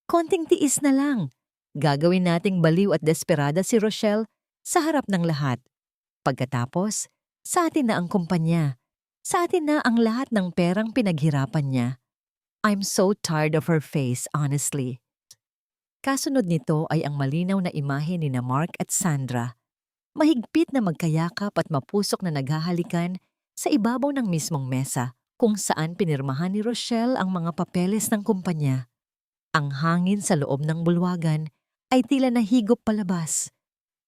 Konting tiis na lang. Gagawin nating baliw at desperada si Rochelle sa harap ng lahat. Pagkatapos, sa atin na ang kumpanya. Sa atin na ang lahat ng perang pinaghirapan niya. I'm so tired of her face, honestly. Kasunod nito ay ang malinaw na imahe ni na Mark at Sandra. Mahigpit na magkayakap at mapusok na naghahalikan sa ibabaw ng mismong mesa kung saan pinirmahan ni Rochelle ang mga papeles ng kumpanya. Ang hangin sa loob ng bulwagan ay tila nahigop palabas.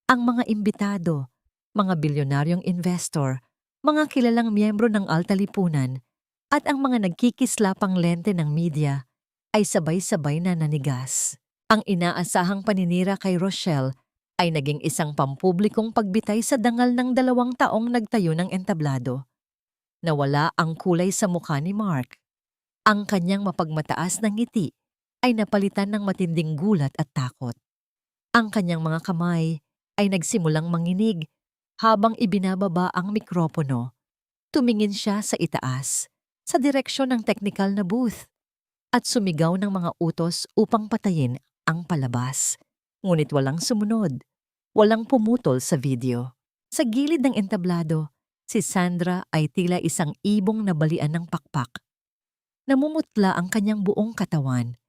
Ang mga imbitado, mga bilyonaryong investor, mga kilalang miyembro ng alta lipunan, at ang mga nagkikislapang lente ng media ay sabay-sabay na nanigas. Ang inaasahang paninira kay Rochelle ay naging isang pampublikong pagbitay sa dangal ng 2 taong nagtayo ng entablado. Nawala ang kulay sa mukha ni Mark. Ang kanyang mapagmataas na ngiti ay napalitan ng matinding gulat at takot. Ang kanyang mga kamay ay nagsimulang manginig habang ibinababa ang mikropono. Tumingin siya sa itaas, sa direksyon ng technical na booth, at sumigaw ng mga utos upang patayin ang palabas. Ngunit walang sumunod, walang pumutol sa video. Sa gilid ng entablado, si Sandra ay tila isang ibong nabalian ng pakpak. Namumutla ang kanyang buong katawan.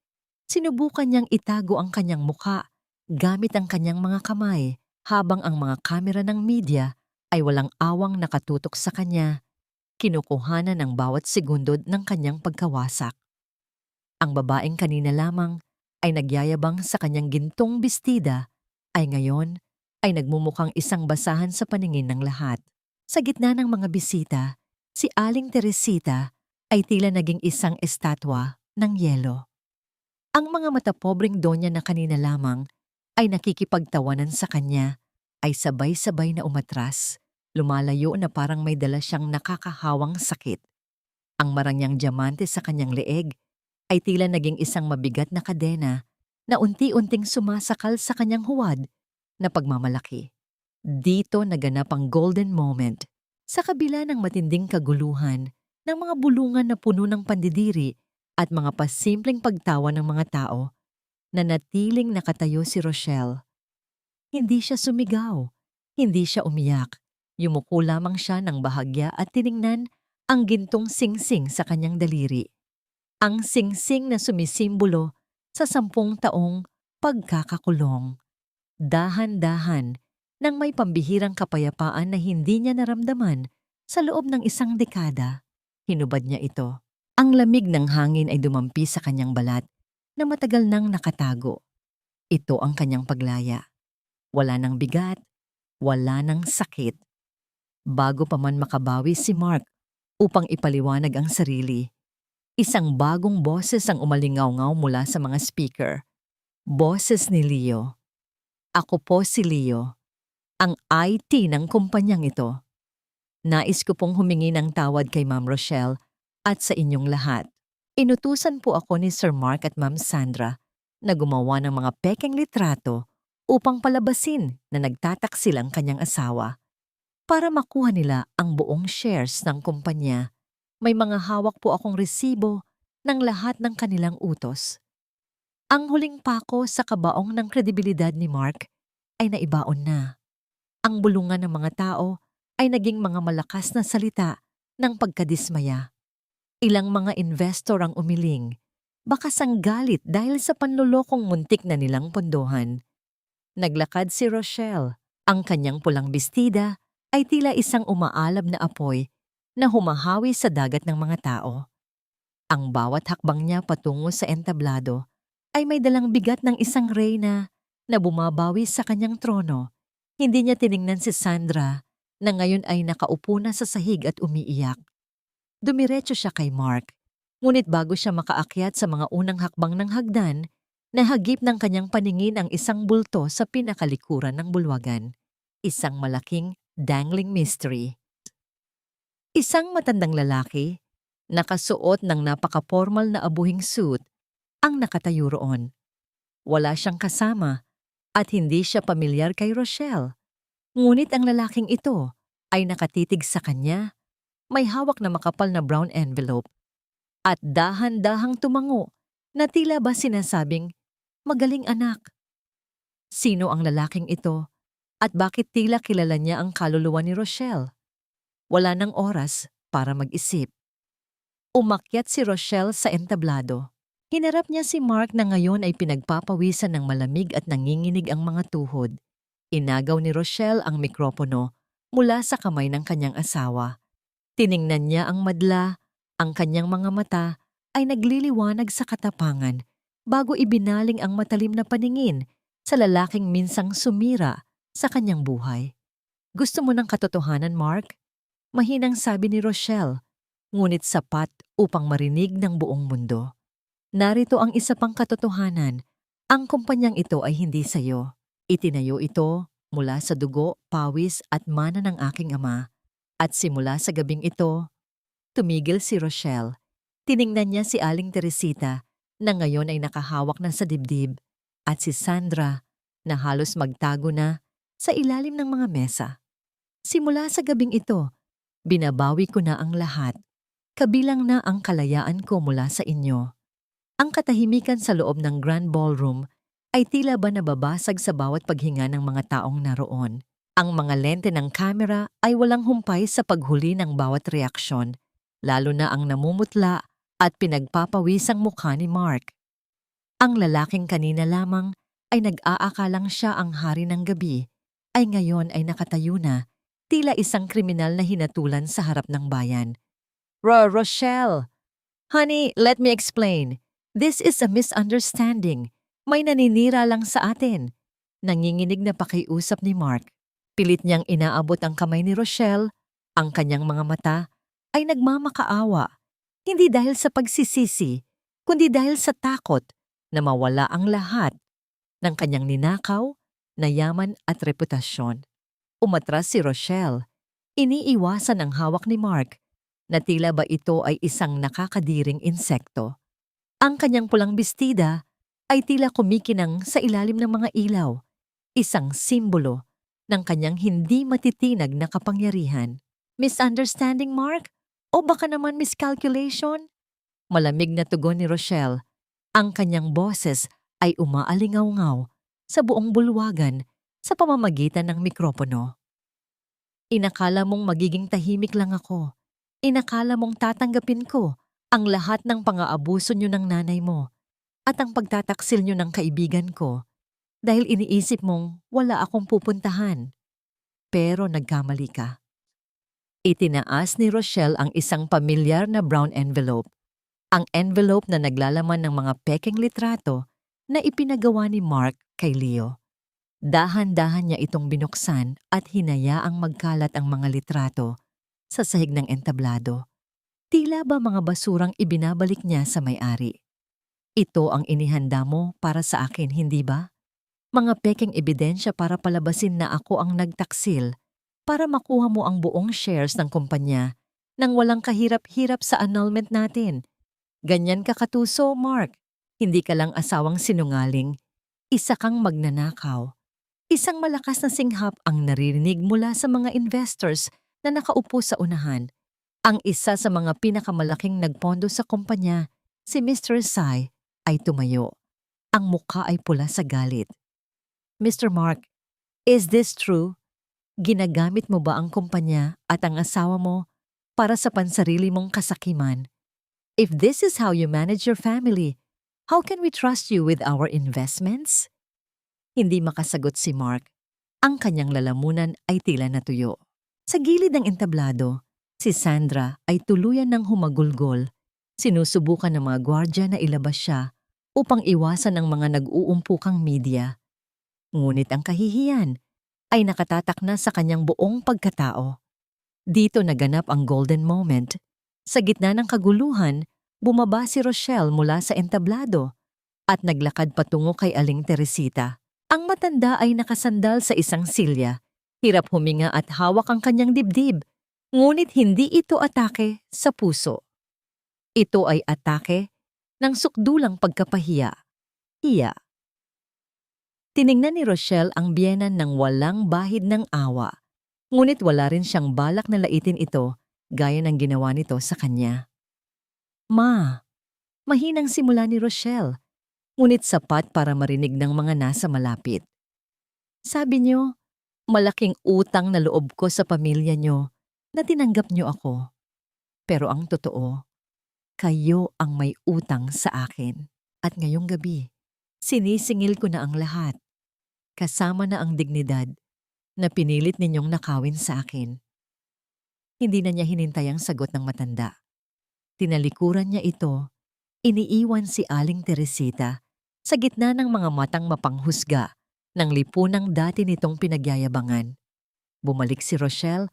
Sinubukan niyang itago ang kanyang mukha gamit ang kanyang mga kamay habang ang mga kamera ng media ay walang awang nakatutok sa kanya, kinukuhanan ng bawat segundo ng kanyang pagkawasak. Ang babaeng kanina lamang ay nagyayabang sa kanyang gintong bestida ay ngayon ay nagmumukhang isang basahan sa paningin ng lahat. Sa gitna ng mga bisita, si Aling Teresita ay tila naging isang estatwa ng yelo. Ang mga matapobreng donya na kanina lamang ay nakikipagtawanan sa kanya ay sabay-sabay na umatras, lumalayo na parang may dala siyang nakakahawang sakit. Ang marangyang diamante sa kanyang leeg ay tila naging isang mabigat na kadena na unti-unting sumasakal sa kanyang huwad na pagmamalaki. Dito naganap ang golden moment. Sa kabila ng matinding kaguluhan, ng mga bulungan na puno ng pandidiri at mga pasimpleng pagtawa ng mga tao, nanatiling nakatayo si Rochelle. Hindi siya sumigaw, hindi siya umiyak. Yumuko lamang siya ng bahagya at tiningnan ang gintong singsing sa kanyang daliri. Ang singsing na sumisimbolo sa 10 taong pagkakakulong. Dahan-dahan, nang may pambihirang kapayapaan na hindi niya naramdaman sa loob ng 1 dekada, hinubad niya ito. Ang lamig ng hangin ay dumampi sa kanyang balat na matagal nang nakatago. Ito ang kanyang paglaya. Wala nang bigat, wala nang sakit. Bago pa man makabawi si Mark upang ipaliwanag ang sarili, isang bagong boses ang umalingaw-ngaw mula sa mga speaker. Boses ni Leo. Ako po si Leo, ang IT ng kumpanyang ito. Nais ko pong humingi ng tawad kay Ma'am Rochelle at sa inyong lahat. Inutusan po ako ni Sir Mark at Ma'am Sandra na gumawa ng mga pekeng litrato upang palabasin na nagtataksil ang kanyang asawa para makuha nila ang buong shares ng kumpanya. May mga hawak po akong resibo ng lahat ng kanilang utos. Ang huling pako sa kabaong ng kredibilidad ni Mark ay naibaon na. Ang bulungan ng mga tao ay naging mga malakas na salita ng pagkadismaya. Ilang mga investor ang umiling, baka sanggalit dahil sa panlolokong muntik na nilang pondohan. Naglakad si Rochelle. Ang kanyang pulang bestida ay tila isang umaalab na apoy na humahawi sa dagat ng mga tao. Ang bawat hakbang niya patungo sa entablado ay may dalang bigat ng isang reyna na bumabawi sa kanyang trono. Hindi niya tiningnan si Sandra na ngayon ay nakaupo na sa sahig at umiiyak. Dumiretso siya kay Mark, ngunit bago siya makaakyat sa mga unang hakbang ng hagdan, nahagip ng kanyang paningin ang isang bulto sa pinakalikuran ng bulwagan. Isang malaking dangling mystery. Isang matandang lalaki, nakasuot ng napaka-formal na abuhing suit, ang nakatayo roon. Wala siyang kasama at hindi siya pamilyar kay Rochelle. Ngunit ang lalaking ito ay nakatitig sa kanya, may hawak na makapal na brown envelope at dahan-dahang tumango na tila ba sinasabing, "Magaling anak." Sino ang lalaking ito at bakit tila kilala niya ang kaluluwa ni Rochelle? Wala nang oras para mag-isip. Umakyat si Rochelle sa entablado. Hinarap niya si Mark na ngayon ay pinagpapawisan ng malamig at nanginginig ang mga tuhod. Inagaw ni Rochelle ang mikropono mula sa kamay ng kanyang asawa. Tiningnan niya ang madla, ang kanyang mga mata ay nagliliwanag sa katapangan bago ibinaling ang matalim na paningin sa lalaking minsang sumira sa kanyang buhay. "Gusto mo ng katotohanan, Mark?" Mahinang sabi ni Rochelle, ngunit sapat upang marinig ng buong mundo. "Narito ang isa pang katotohanan, ang kumpanyang ito ay hindi sayo. Itinayo ito mula sa dugo, pawis at mana ng aking ama. At simula sa gabing ito, tumigil si Rochelle. Tiningnan niya si Aling Teresita na ngayon ay nakahawak na sa dibdib at si Sandra na halos magtago na sa ilalim ng mga mesa. Simula sa gabing ito, binabawi ko na ang lahat, kabilang na ang kalayaan ko mula sa inyo. Ang katahimikan sa loob ng Grand Ballroom ay tila ba nababasag sa bawat paghinga ng mga taong naroon. Ang mga lente ng kamera ay walang humpay sa paghuli ng bawat reaksyon, lalo na ang namumutla at pinagpapawisang mukha ni Mark. Ang lalaking kanina lamang ay nag-aakalang siya ang hari ng gabi, ay ngayon ay nakatayo na, tila isang kriminal na hinatulan sa harap ng bayan. Rochelle! Honey, let me explain. This is a misunderstanding. May naninira lang sa atin. Nanginginig na pakiusap ni Mark. Pilit niyang inaabot ang kamay ni Rochelle. Ang kanyang mga mata ay nagmamakaawa. Hindi dahil sa pagsisisi, kundi dahil sa takot na mawala ang lahat ng kanyang ninakaw na yaman at reputasyon. Umatras si Rochelle. Iniiwasan ang hawak ni Mark na tila ba ito ay isang nakakadiring insekto. Ang kanyang pulang bestida ay tila kumikinang sa ilalim ng mga ilaw, isang simbolo ng kanyang hindi matitinag na kapangyarihan. Misunderstanding, Mark? O baka naman miscalculation? Malamig na tugon ni Rochelle. Ang kanyang boses ay umaalingaw-ngaw sa buong bulwagan sa pamamagitan ng mikropono. Inakala mong magiging tahimik lang ako. Inakala mong tatanggapin ko ang lahat ng pang-aabuso niyo ng nanay mo at ang pagtataksil niyo ng kaibigan ko dahil iniisip mong wala akong pupuntahan. Pero nagkamali ka. Itinaas ni Rochelle ang isang pamilyar na brown envelope. Ang envelope na naglalaman ng mga pekeng litrato na ipinagawa ni Mark kay Leo. Dahan-dahan niya itong binuksan at hinayaang magkalat ang mga litrato sa sahig ng entablado. Tila ba mga basurang ibinabalik niya sa may-ari. Ito ang inihanda mo para sa akin, hindi ba? Mga pekeng ebidensya para palabasin na ako ang nagtaksil para makuha mo ang buong shares ng kumpanya nang walang kahirap-hirap sa annulment natin. Ganyan ka katuso, Mark. Hindi ka lang asawang sinungaling. Isa kang magnanakaw. Isang malakas na singhap ang naririnig mula sa mga investors na nakaupo sa unahan. Ang isa sa mga pinakamalaking nagpondo sa kumpanya, si Mr. Sai, ay tumayo. Ang mukha ay pula sa galit. Mr. Mark, is this true? Ginagamit mo ba ang kumpanya at ang asawa mo para sa pansarili mong kasakiman? If this is how you manage your family, how can we trust you with our investments? Hindi makasagot si Mark. Ang kanyang lalamunan ay tila natuyo. Sa gilid ng entablado, si Sandra ay tuluyan ng humagulgol. Sinusubukan ng mga gwardya na ilabas siya upang iwasan ang mga nag-uumpukang media. Ngunit ang kahihiyan ay nakatatak na sa kanyang buong pagkatao. Dito naganap ang golden moment. Sa gitna ng kaguluhan, bumaba si Rochelle mula sa entablado at naglakad patungo kay Aling Teresita. Ang matanda ay nakasandal sa isang silya, hirap huminga at hawak ang kanyang dibdib. Ngunit hindi ito atake sa puso. Ito ay atake ng sukdulang pagkapahiya. Hiya. Tiningnan ni Rochelle ang biyenan ng walang bahid ng awa. Ngunit wala rin siyang balak na laitin ito gaya ng ginawa nito sa kanya. Ma, mahinang simula ni Rochelle, ngunit sapat para marinig ng mga nasa malapit. Sabi niyo, malaking utang na loob ko sa pamilya niyo na tinanggap niyo ako. Pero ang totoo, kayo ang may utang sa akin. At ngayong gabi, sinisingil ko na ang lahat, kasama na ang dignidad na pinilit ninyong nakawin sa akin. Hindi na niya hinintay ang sagot ng matanda. Tinalikuran niya ito, iniiwan si Aling Teresita sa gitna ng mga matang mapanghusga ng lipunang dati nitong pinagyayabangan. Bumalik si Rochelle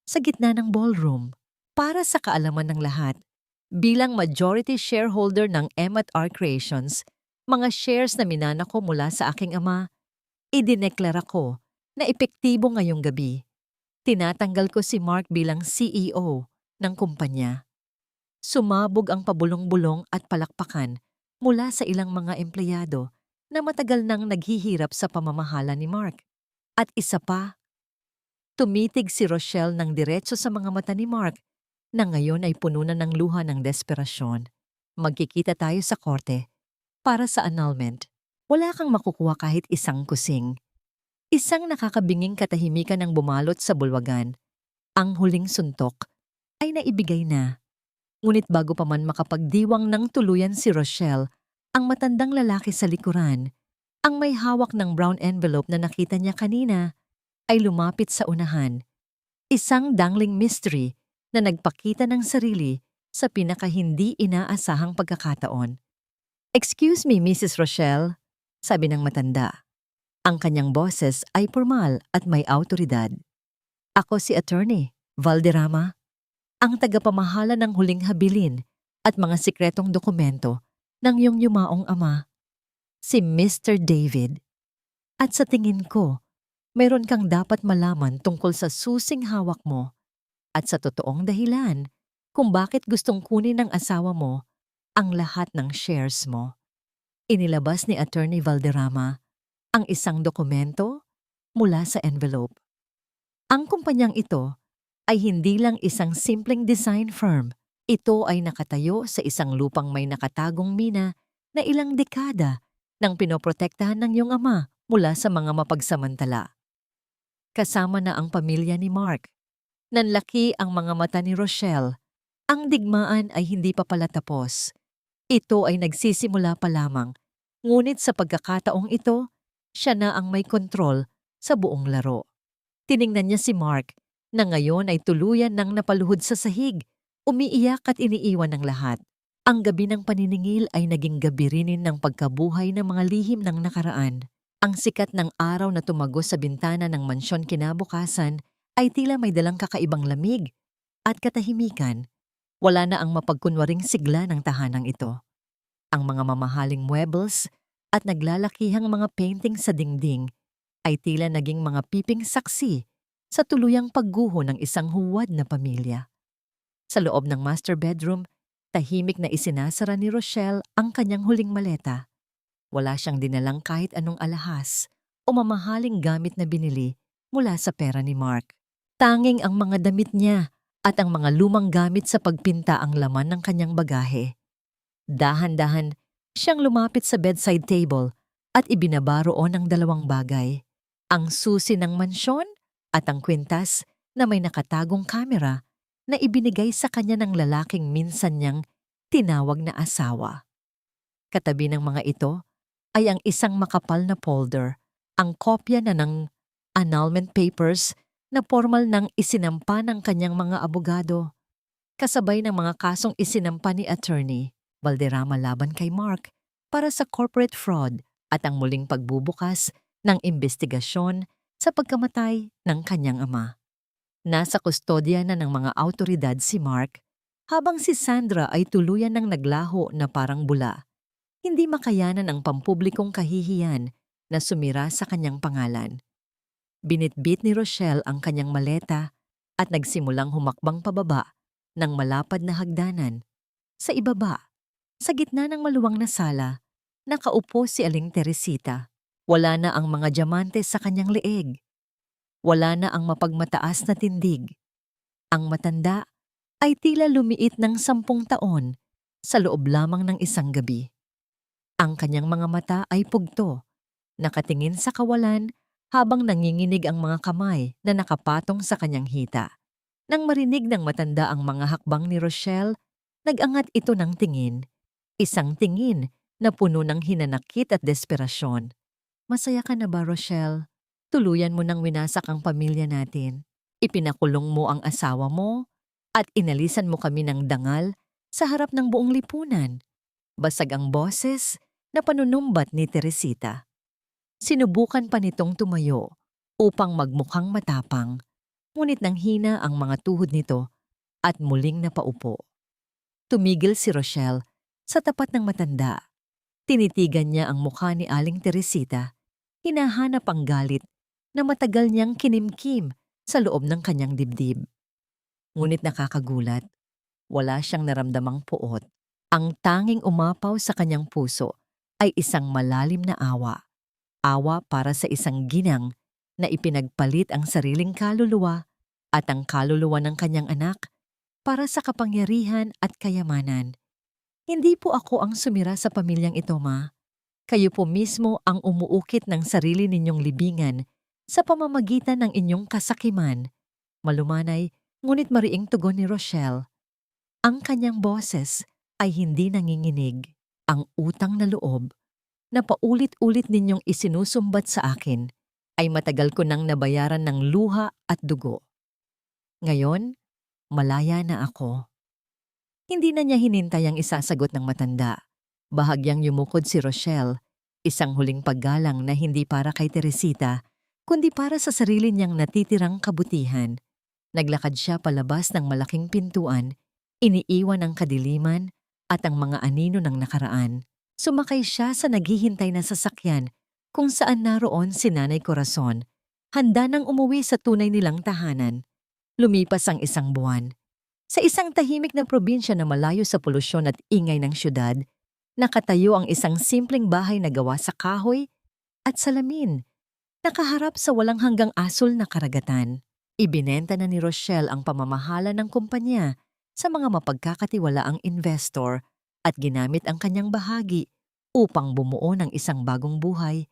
sa gitna ng ballroom. Para sa kaalaman ng lahat, bilang majority shareholder ng M&R Creations, mga shares na minana ko mula sa aking ama, Idineklara ko na epektibo ngayong gabi. Tinatanggal ko si Mark bilang CEO ng kumpanya. Sumabog ang pabulong-bulong at palakpakan mula sa ilang mga empleyado na matagal nang naghihirap sa pamamahala ni Mark. At isa pa, tumitig si Rochelle ng diretso sa mga mata ni Mark na ngayon ay puno na ng luha ng desperasyon. Magkikita tayo sa korte para sa annulment. Wala kang makukuha kahit isang kusing. Isang nakakabinging katahimikan ang bumalot sa bulwagan. Ang huling suntok ay naibigay na. Ngunit bago pa man makapagdiwang ng tuluyan si Rochelle, ang matandang lalaki sa likuran, ang may hawak ng brown envelope na nakita niya kanina, ay lumapit sa unahan. Isang dangling mystery na nagpakita ng sarili sa pinakahindi inaasahang pagkakataon. "Excuse me, Mrs. Rochelle," sabi ng matanda. Ang kanyang boses ay formal at may awtoridad. "Ako si Attorney Valderrama, ang tagapamahala ng huling habilin at mga sikretong dokumento ng iyong yumaong ama, si Mr. David. At sa tingin ko, mayroon kang dapat malaman tungkol sa susing hawak mo at sa totoong dahilan kung bakit gustong kunin ng asawa mo ang lahat ng shares mo." Inilabas ni Attorney Valderrama ang isang dokumento mula sa envelope. Ang kumpanyang ito ay hindi lang isang simpleng design firm. Ito ay nakatayo sa isang lupang may nakatagong mina na ilang dekada nang pinoprotektahan ng iyong ama mula sa mga mapagsamantala. Kasama na ang pamilya ni Mark. Nanlaki ang mga mata ni Rochelle. Ang digmaan ay hindi pa pala tapos. Ito ay nagsisimula pa lamang. Ngunit sa pagkakataong ito, siya na ang may kontrol sa buong laro. Tiningnan niya si Mark na ngayon ay tuluyan ng napaluhod sa sahig, umiiyak at iniiwan ng lahat. Ang gabi ng paniningil ay naging gabi rin ng pagkabuhay ng mga lihim ng nakaraan. Ang sikat ng araw na tumagos sa bintana ng mansyon kinabukasan ay tila may dalang kakaibang lamig at katahimikan. Wala na ang mapagkunwaring sigla ng tahanang ito. Ang mga mamahaling muebles at naglalakihang mga painting sa dingding ay tila naging mga piping saksi sa tuluyang pagguho ng isang huwad na pamilya. Sa loob ng master bedroom, tahimik na isinasara ni Rochelle ang kanyang huling maleta. Wala siyang dinalang kahit anong alahas o mamahaling gamit na binili mula sa pera ni Mark. Tanging ang mga damit niya at ang mga lumang gamit sa pagpinta ang laman ng kanyang bagahe. Dahan-dahan, siyang lumapit sa bedside table at ibinaba roon ang dalawang bagay. Ang susi ng mansyon at ang kwintas na may nakatagong kamera na ibinigay sa kanya ng lalaking minsan niyang tinawag na asawa. Katabi ng mga ito ay ang isang makapal na folder, ang kopya na ng annulment papers na formal nang isinampa ng kanyang mga abogado, kasabay ng mga kasong isinampa ni Attorney Valderrama laban kay Mark para sa corporate fraud at ang muling pagbubukas ng investigasyon sa pagkamatay ng kanyang ama. Nasa kustodya na ng mga awtoridad si Mark, habang si Sandra ay tuluyan ng naglaho na parang bula. Hindi makayanan ang pampublikong kahihiyan na sumira sa kanyang pangalan. Binitbit ni Rochelle ang kanyang maleta at nagsimulang humakbang pababa ng malapad na hagdanan. Sa ibaba, sa gitna ng maluwang na sala, nakaupo si Aling Teresita. Wala na ang mga diamante sa kanyang leeg. Wala na ang mapagmataas na tindig. Ang matanda ay tila lumiit ng 10 taon sa loob lamang ng isang gabi. Ang kanyang mga mata ay pugto, nakatingin sa kawalan habang nanginginig ang mga kamay na nakapatong sa kanyang hita. Nang marinig ng matanda ang mga hakbang ni Rochelle, nag-angat ito ng tingin. Isang tingin na puno ng hinanakit at desperasyon. "Masaya ka na ba, Rochelle? Tuluyan mo nang winasak ang pamilya natin. Ipinakulong mo ang asawa mo at inalisan mo kami ng dangal sa harap ng buong lipunan." Basag ang boses na panunumbat ni Teresita. Sinubukan pa nitong tumayo upang magmukhang matapang, ngunit nanghina ang mga tuhod nito at muling napaupo. Tumigil si Rochelle sa tapat ng matanda. Tinitigan niya ang mukha ni Aling Teresita. Hinahanap ang galit na matagal niyang kinimkim sa loob ng kanyang dibdib. Ngunit nakakagulat, wala siyang naramdamang puot. Ang tanging umapaw sa kanyang puso ay isang malalim na awa. Awa para sa isang ginang na ipinagpalit ang sariling kaluluwa at ang kaluluwa ng kanyang anak para sa kapangyarihan at kayamanan. Hindi po ako ang sumira sa pamilyang ito, Ma. Kayo po mismo ang umuukit ng sarili ninyong libingan sa pamamagitan ng inyong kasakiman. Malumanay, ngunit mariing tugon ni Rochelle. Ang kanyang boses ay hindi nanginginig. Ang utang na loob na paulit-ulit ninyong isinusumbat sa akin ay matagal ko nang nabayaran ng luha at dugo. Ngayon, malaya na ako. Hindi na niya hinintay ang isasagot ng matanda. Bahagyang yumukod si Rochelle, isang huling paggalang na hindi para kay Teresita, kundi para sa sarili niyang natitirang kabutihan. Naglakad siya palabas ng malaking pintuan, iniiwan ang kadiliman at ang mga anino ng nakaraan. Sumakay siya sa naghihintay na sasakyan kung saan naroon si Nanay Corazon, handa nang umuwi sa tunay nilang tahanan. Lumipas ang isang buwan. Sa isang tahimik na probinsya na malayo sa polusyon at ingay ng syudad, nakatayo ang isang simpleng bahay na gawa sa kahoy at salamin, nakaharap sa walang hanggang asul na karagatan. Ibinenta na ni Rochelle ang pamamahala ng kumpanya sa mga mapagkakatiwalaang investor at ginamit ang kanyang bahagi upang bumuo ng isang bagong buhay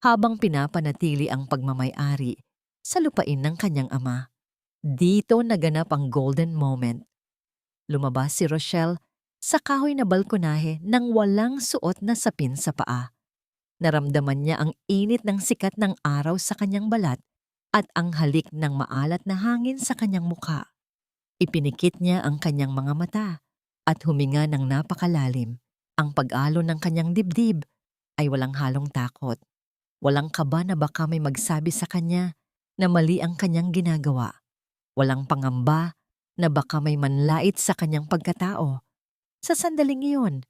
habang pinapanatili ang pagmamay-ari sa lupain ng kanyang ama. Dito naganap ang golden moment. Lumabas si Rochelle sa kahoy na balkonahe nang walang suot na sapin sa paa. Naramdaman niya ang init ng sikat ng araw sa kanyang balat at ang halik ng maalat na hangin sa kanyang mukha. Ipinikit niya ang kanyang mga mata at huminga ng napakalalim. Ang pag-alon ng kanyang dibdib ay walang halong takot. Walang kaba na baka may magsabi sa kanya na mali ang kanyang ginagawa. Walang pangamba na baka may manlait sa kanyang pagkatao. Sa sandaling iyon,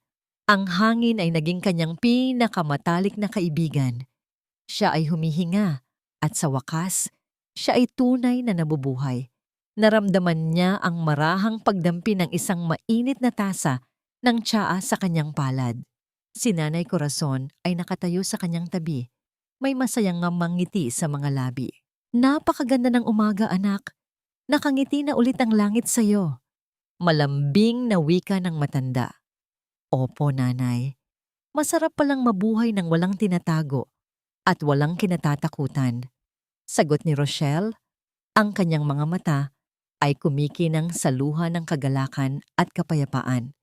ang hangin ay naging kanyang pinakamatalik na kaibigan. Siya ay humihinga at sa wakas, siya ay tunay na nabubuhay. Naramdaman niya ang marahang pagdampi ng isang mainit na tasa ng tsaa sa kanyang palad. Si Nanay Corazon ay nakatayo sa kanyang tabi. May masayang ngiti sa mga labi. Napakaganda ng umaga, anak. Nakangiti na ulit ang langit sa iyo. Malambing na wika ng matanda. Opo, Nanay. Masarap palang mabuhay ng walang tinatago at walang kinatatakutan. Sagot ni Rochelle, ang kanyang mga mata ay kumikinang sa luha ng kagalakan at kapayapaan.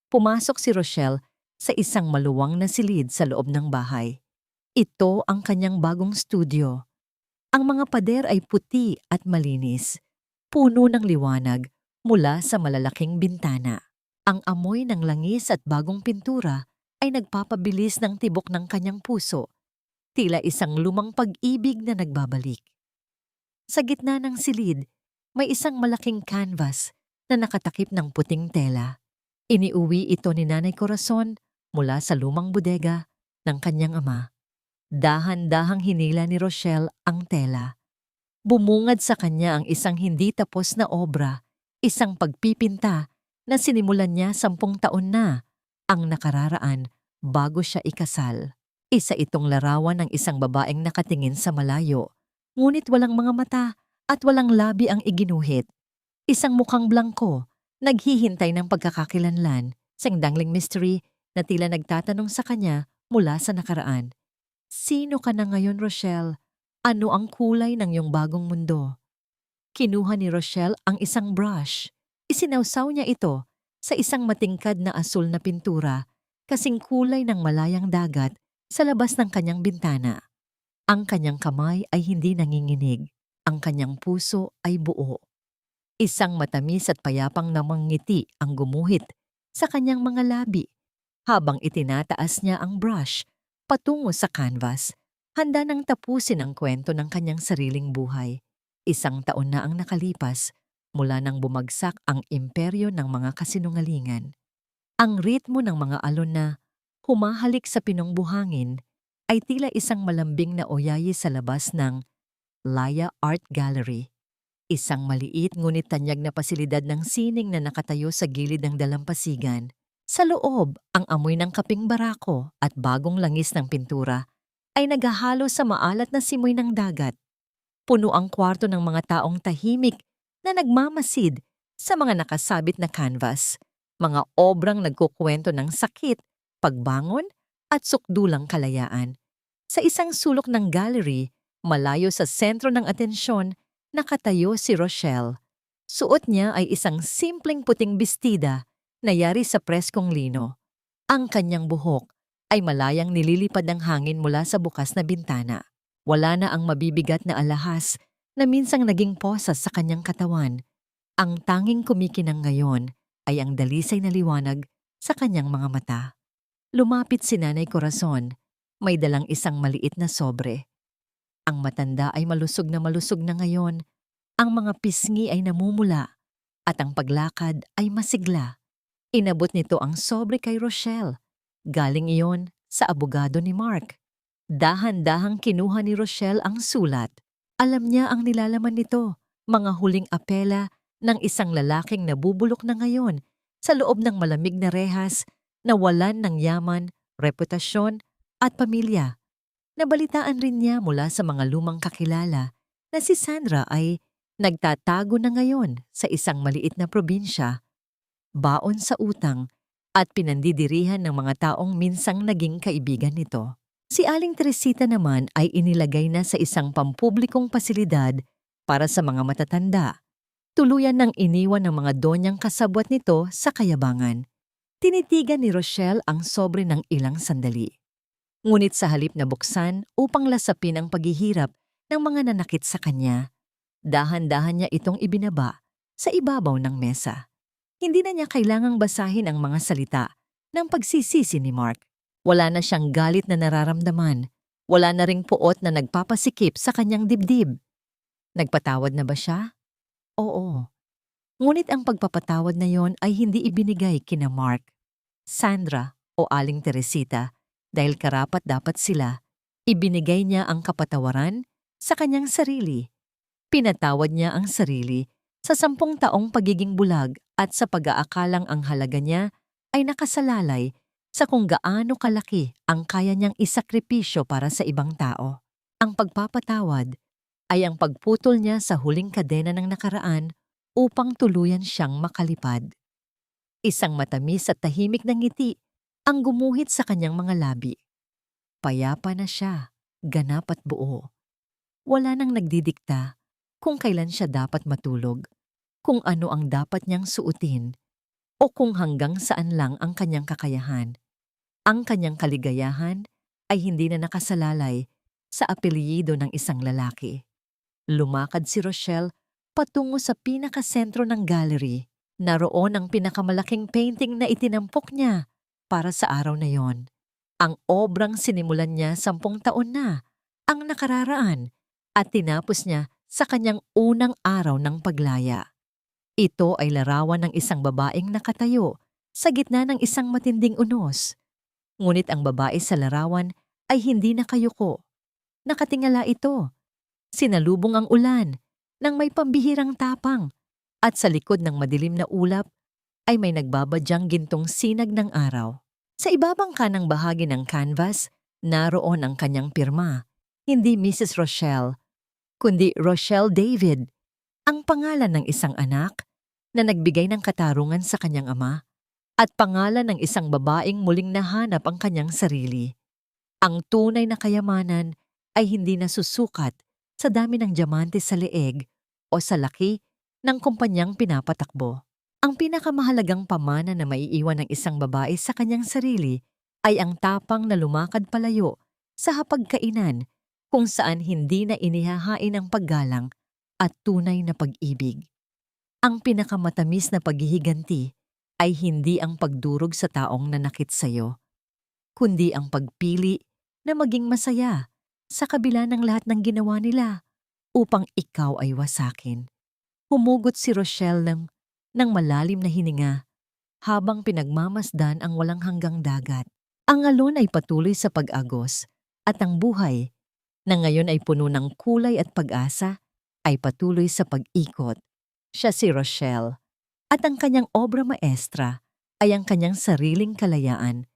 Pumasok si Rochelle sa isang maluwang na silid sa loob ng bahay. Ito ang kanyang bagong studio. Ang mga pader ay puti at malinis, puno ng liwanag mula sa malalaking bintana. Ang amoy ng langis at bagong pintura ay nagpapabilis ng tibok ng kanyang puso, tila isang lumang pag-ibig na nagbabalik. Sa gitna ng silid, may isang malaking canvas na nakatakip ng puting tela. Iniuwi ito ni Nanay Corazon mula sa lumang bodega ng kanyang ama. Dahan-dahang hinila ni Rochelle ang tela. Bumungad sa kanya ang isang hindi tapos na obra, isang pagpipinta na sinimulan niya 10 taon na ang nakararaan bago siya ikasal. Isa itong larawan ng isang babaeng nakatingin sa malayo, ngunit walang mga mata at walang labi ang iginuhit. Isang mukhang blangko, naghihintay ng pagkakakilanlan, isang dangling mystery na tila nagtatanong sa kanya mula sa nakaraan. Sino ka na ngayon, Rochelle? Ano ang kulay ng iyong bagong mundo? Kinuha ni Rochelle ang isang brush. Isinawsaw niya ito sa isang matingkad na asul na pintura, kasing kulay ng malayang dagat sa labas ng kanyang bintana. Ang kanyang kamay ay hindi nanginginig. Ang kanyang puso ay buo. Isang matamis at payapang namang ngiti ang gumuhit sa kanyang mga labi habang itinataas niya ang brush patungo sa canvas, handa nang tapusin ang kwento ng kanyang sariling buhay. 1 taon na ang nakalipas mula nang bumagsak ang imperyo ng mga kasinungalingan. Ang ritmo ng mga alon na humahalik sa pinong buhangin ay tila isang malambing na oyayi sa labas ng Laya Art Gallery. Isang maliit ngunit tanyag na pasilidad ng sining na nakatayo sa gilid ng dalampasigan. Sa loob, ang amoy ng kaping barako at bagong langis ng pintura ay naghahalo sa maalat na simoy ng dagat. Puno ang kwarto ng mga taong tahimik na nagmamasid sa mga nakasabit na canvas, mga obrang nagkukwento ng sakit, pagbangon at sukdulang kalayaan. Sa isang sulok ng gallery, malayo sa sentro ng atensyon, nakatayo si Rochelle. Suot niya ay isang simpleng puting bestida na yari sa preskong lino. Ang kanyang buhok ay malayang nililipad ng hangin mula sa bukas na bintana. Wala na ang mabibigat na alahas na minsang naging posas sa kanyang katawan. Ang tanging kumikinang ngayon ay ang dalisay na liwanag sa kanyang mga mata. Lumapit si Nanay Corazon, may dalang isang maliit na sobre. Ang matanda ay malusog na ngayon, ang mga pisngi ay namumula, at ang paglakad ay masigla. Inabot nito ang sobre kay Rochelle. Galing iyon sa abogado ni Mark. Dahan-dahang kinuha ni Rochelle ang sulat. Alam niya ang nilalaman nito, mga huling apela ng isang lalaking nabubulok na ngayon sa loob ng malamig na rehas, nawalan ng yaman, reputasyon at pamilya. Nabalitaan rin niya mula sa mga lumang kakilala na si Sandra ay nagtatago na ngayon sa isang maliit na probinsya, baon sa utang at pinandidirihan ng mga taong minsang naging kaibigan nito. Si Aling Teresita naman ay inilagay na sa isang pampublikong pasilidad para sa mga matatanda. Tuluyan ng iniwan ng mga donyang kasabwat nito sa kayabangan. Tinitigan ni Rochelle ang sobre ng ilang sandali. Ngunit sa halip na buksan upang lasapin ang paghihirap ng mga nanakit sa kanya, dahan-dahan niya itong ibinaba sa ibabaw ng mesa. Hindi na niya kailangang basahin ang mga salita ng pagsisisi ni Mark. Wala na siyang galit na nararamdaman. Wala na ring puot na nagpapasikip sa kanyang dibdib. Nagpatawad na ba siya? Oo. Ngunit ang pagpapatawad na yon ay hindi ibinigay kina Mark, Sandra o Aling Teresita dahil karapat-dapat sila. Ibinigay niya ang kapatawaran sa kanyang sarili. Pinatawad niya ang sarili sa 10 taong pagiging bulag at sa pag-aakalang ang halaga niya ay nakasalalay sa kung gaano kalaki ang kaya niyang isakripisyo para sa ibang tao. Ang pagpapatawad ay ang pagputol niya sa huling kadena ng nakaraan upang tuluyan siyang makalipad. Isang matamis at tahimik na ngiti ang gumuhit sa kanyang mga labi. Payapa na siya, ganap at buo. Wala nang nagdidikta kung kailan siya dapat matulog, kung ano ang dapat niyang suotin, o kung hanggang saan lang ang kanyang kakayahan. Ang kanyang kaligayahan ay hindi na nakasalalay sa apelyido ng isang lalaki. Lumakad si Rochelle patungo sa pinakasentro ng gallery. Naroon ang pinakamalaking painting na itinampok niya para sa araw na yon. Ang obrang sinimulan niya 10 taon na ang nakararaan at tinapos niya sa kanyang unang araw ng paglaya. Ito ay larawan ng isang babaeng nakatayo sa gitna ng isang matinding unos. Ngunit ang babae sa larawan ay hindi nakayuko. Nakatingala ito. Sinalubong ang ulan ng may pambihirang tapang at sa likod ng madilim na ulap ay may nagbabadyang gintong sinag ng araw. Sa ibabang kanang bahagi ng canvas, naroon ang kanyang pirma. Hindi Mrs. Rochelle, kundi Rochelle David, ang pangalan ng isang anak na nagbigay ng katarungan sa kanyang ama at pangalan ng isang babaeng muling nahanap ang kanyang sarili. Ang tunay na kayamanan ay hindi nasusukat sa dami ng diamante sa leeg o sa laki ng kumpanyang pinapatakbo. Ang pinakamahalagang pamana na maiiwan ng isang babae sa kanyang sarili ay ang tapang na lumakad palayo sa hapagkainan kung saan hindi na inihahain ang paggalang at tunay na pag-ibig. Ang pinakamatamis na paghihiganti ay hindi ang pagdurog sa taong nanakit sa'yo, kundi ang pagpili na maging masaya sa kabila ng lahat ng ginawa nila upang ikaw ay wasakin. Humugot si Rochelle ng malalim na hininga habang pinagmamasdan ang walang hanggang dagat. Ang alon ay patuloy sa pag-agos At ang buhay, na ngayon ay puno ng kulay at pag-asa, ay patuloy sa pag-ikot. Siya si Rochelle. At ang kanyang obra maestra ay ang kanyang sariling kalayaan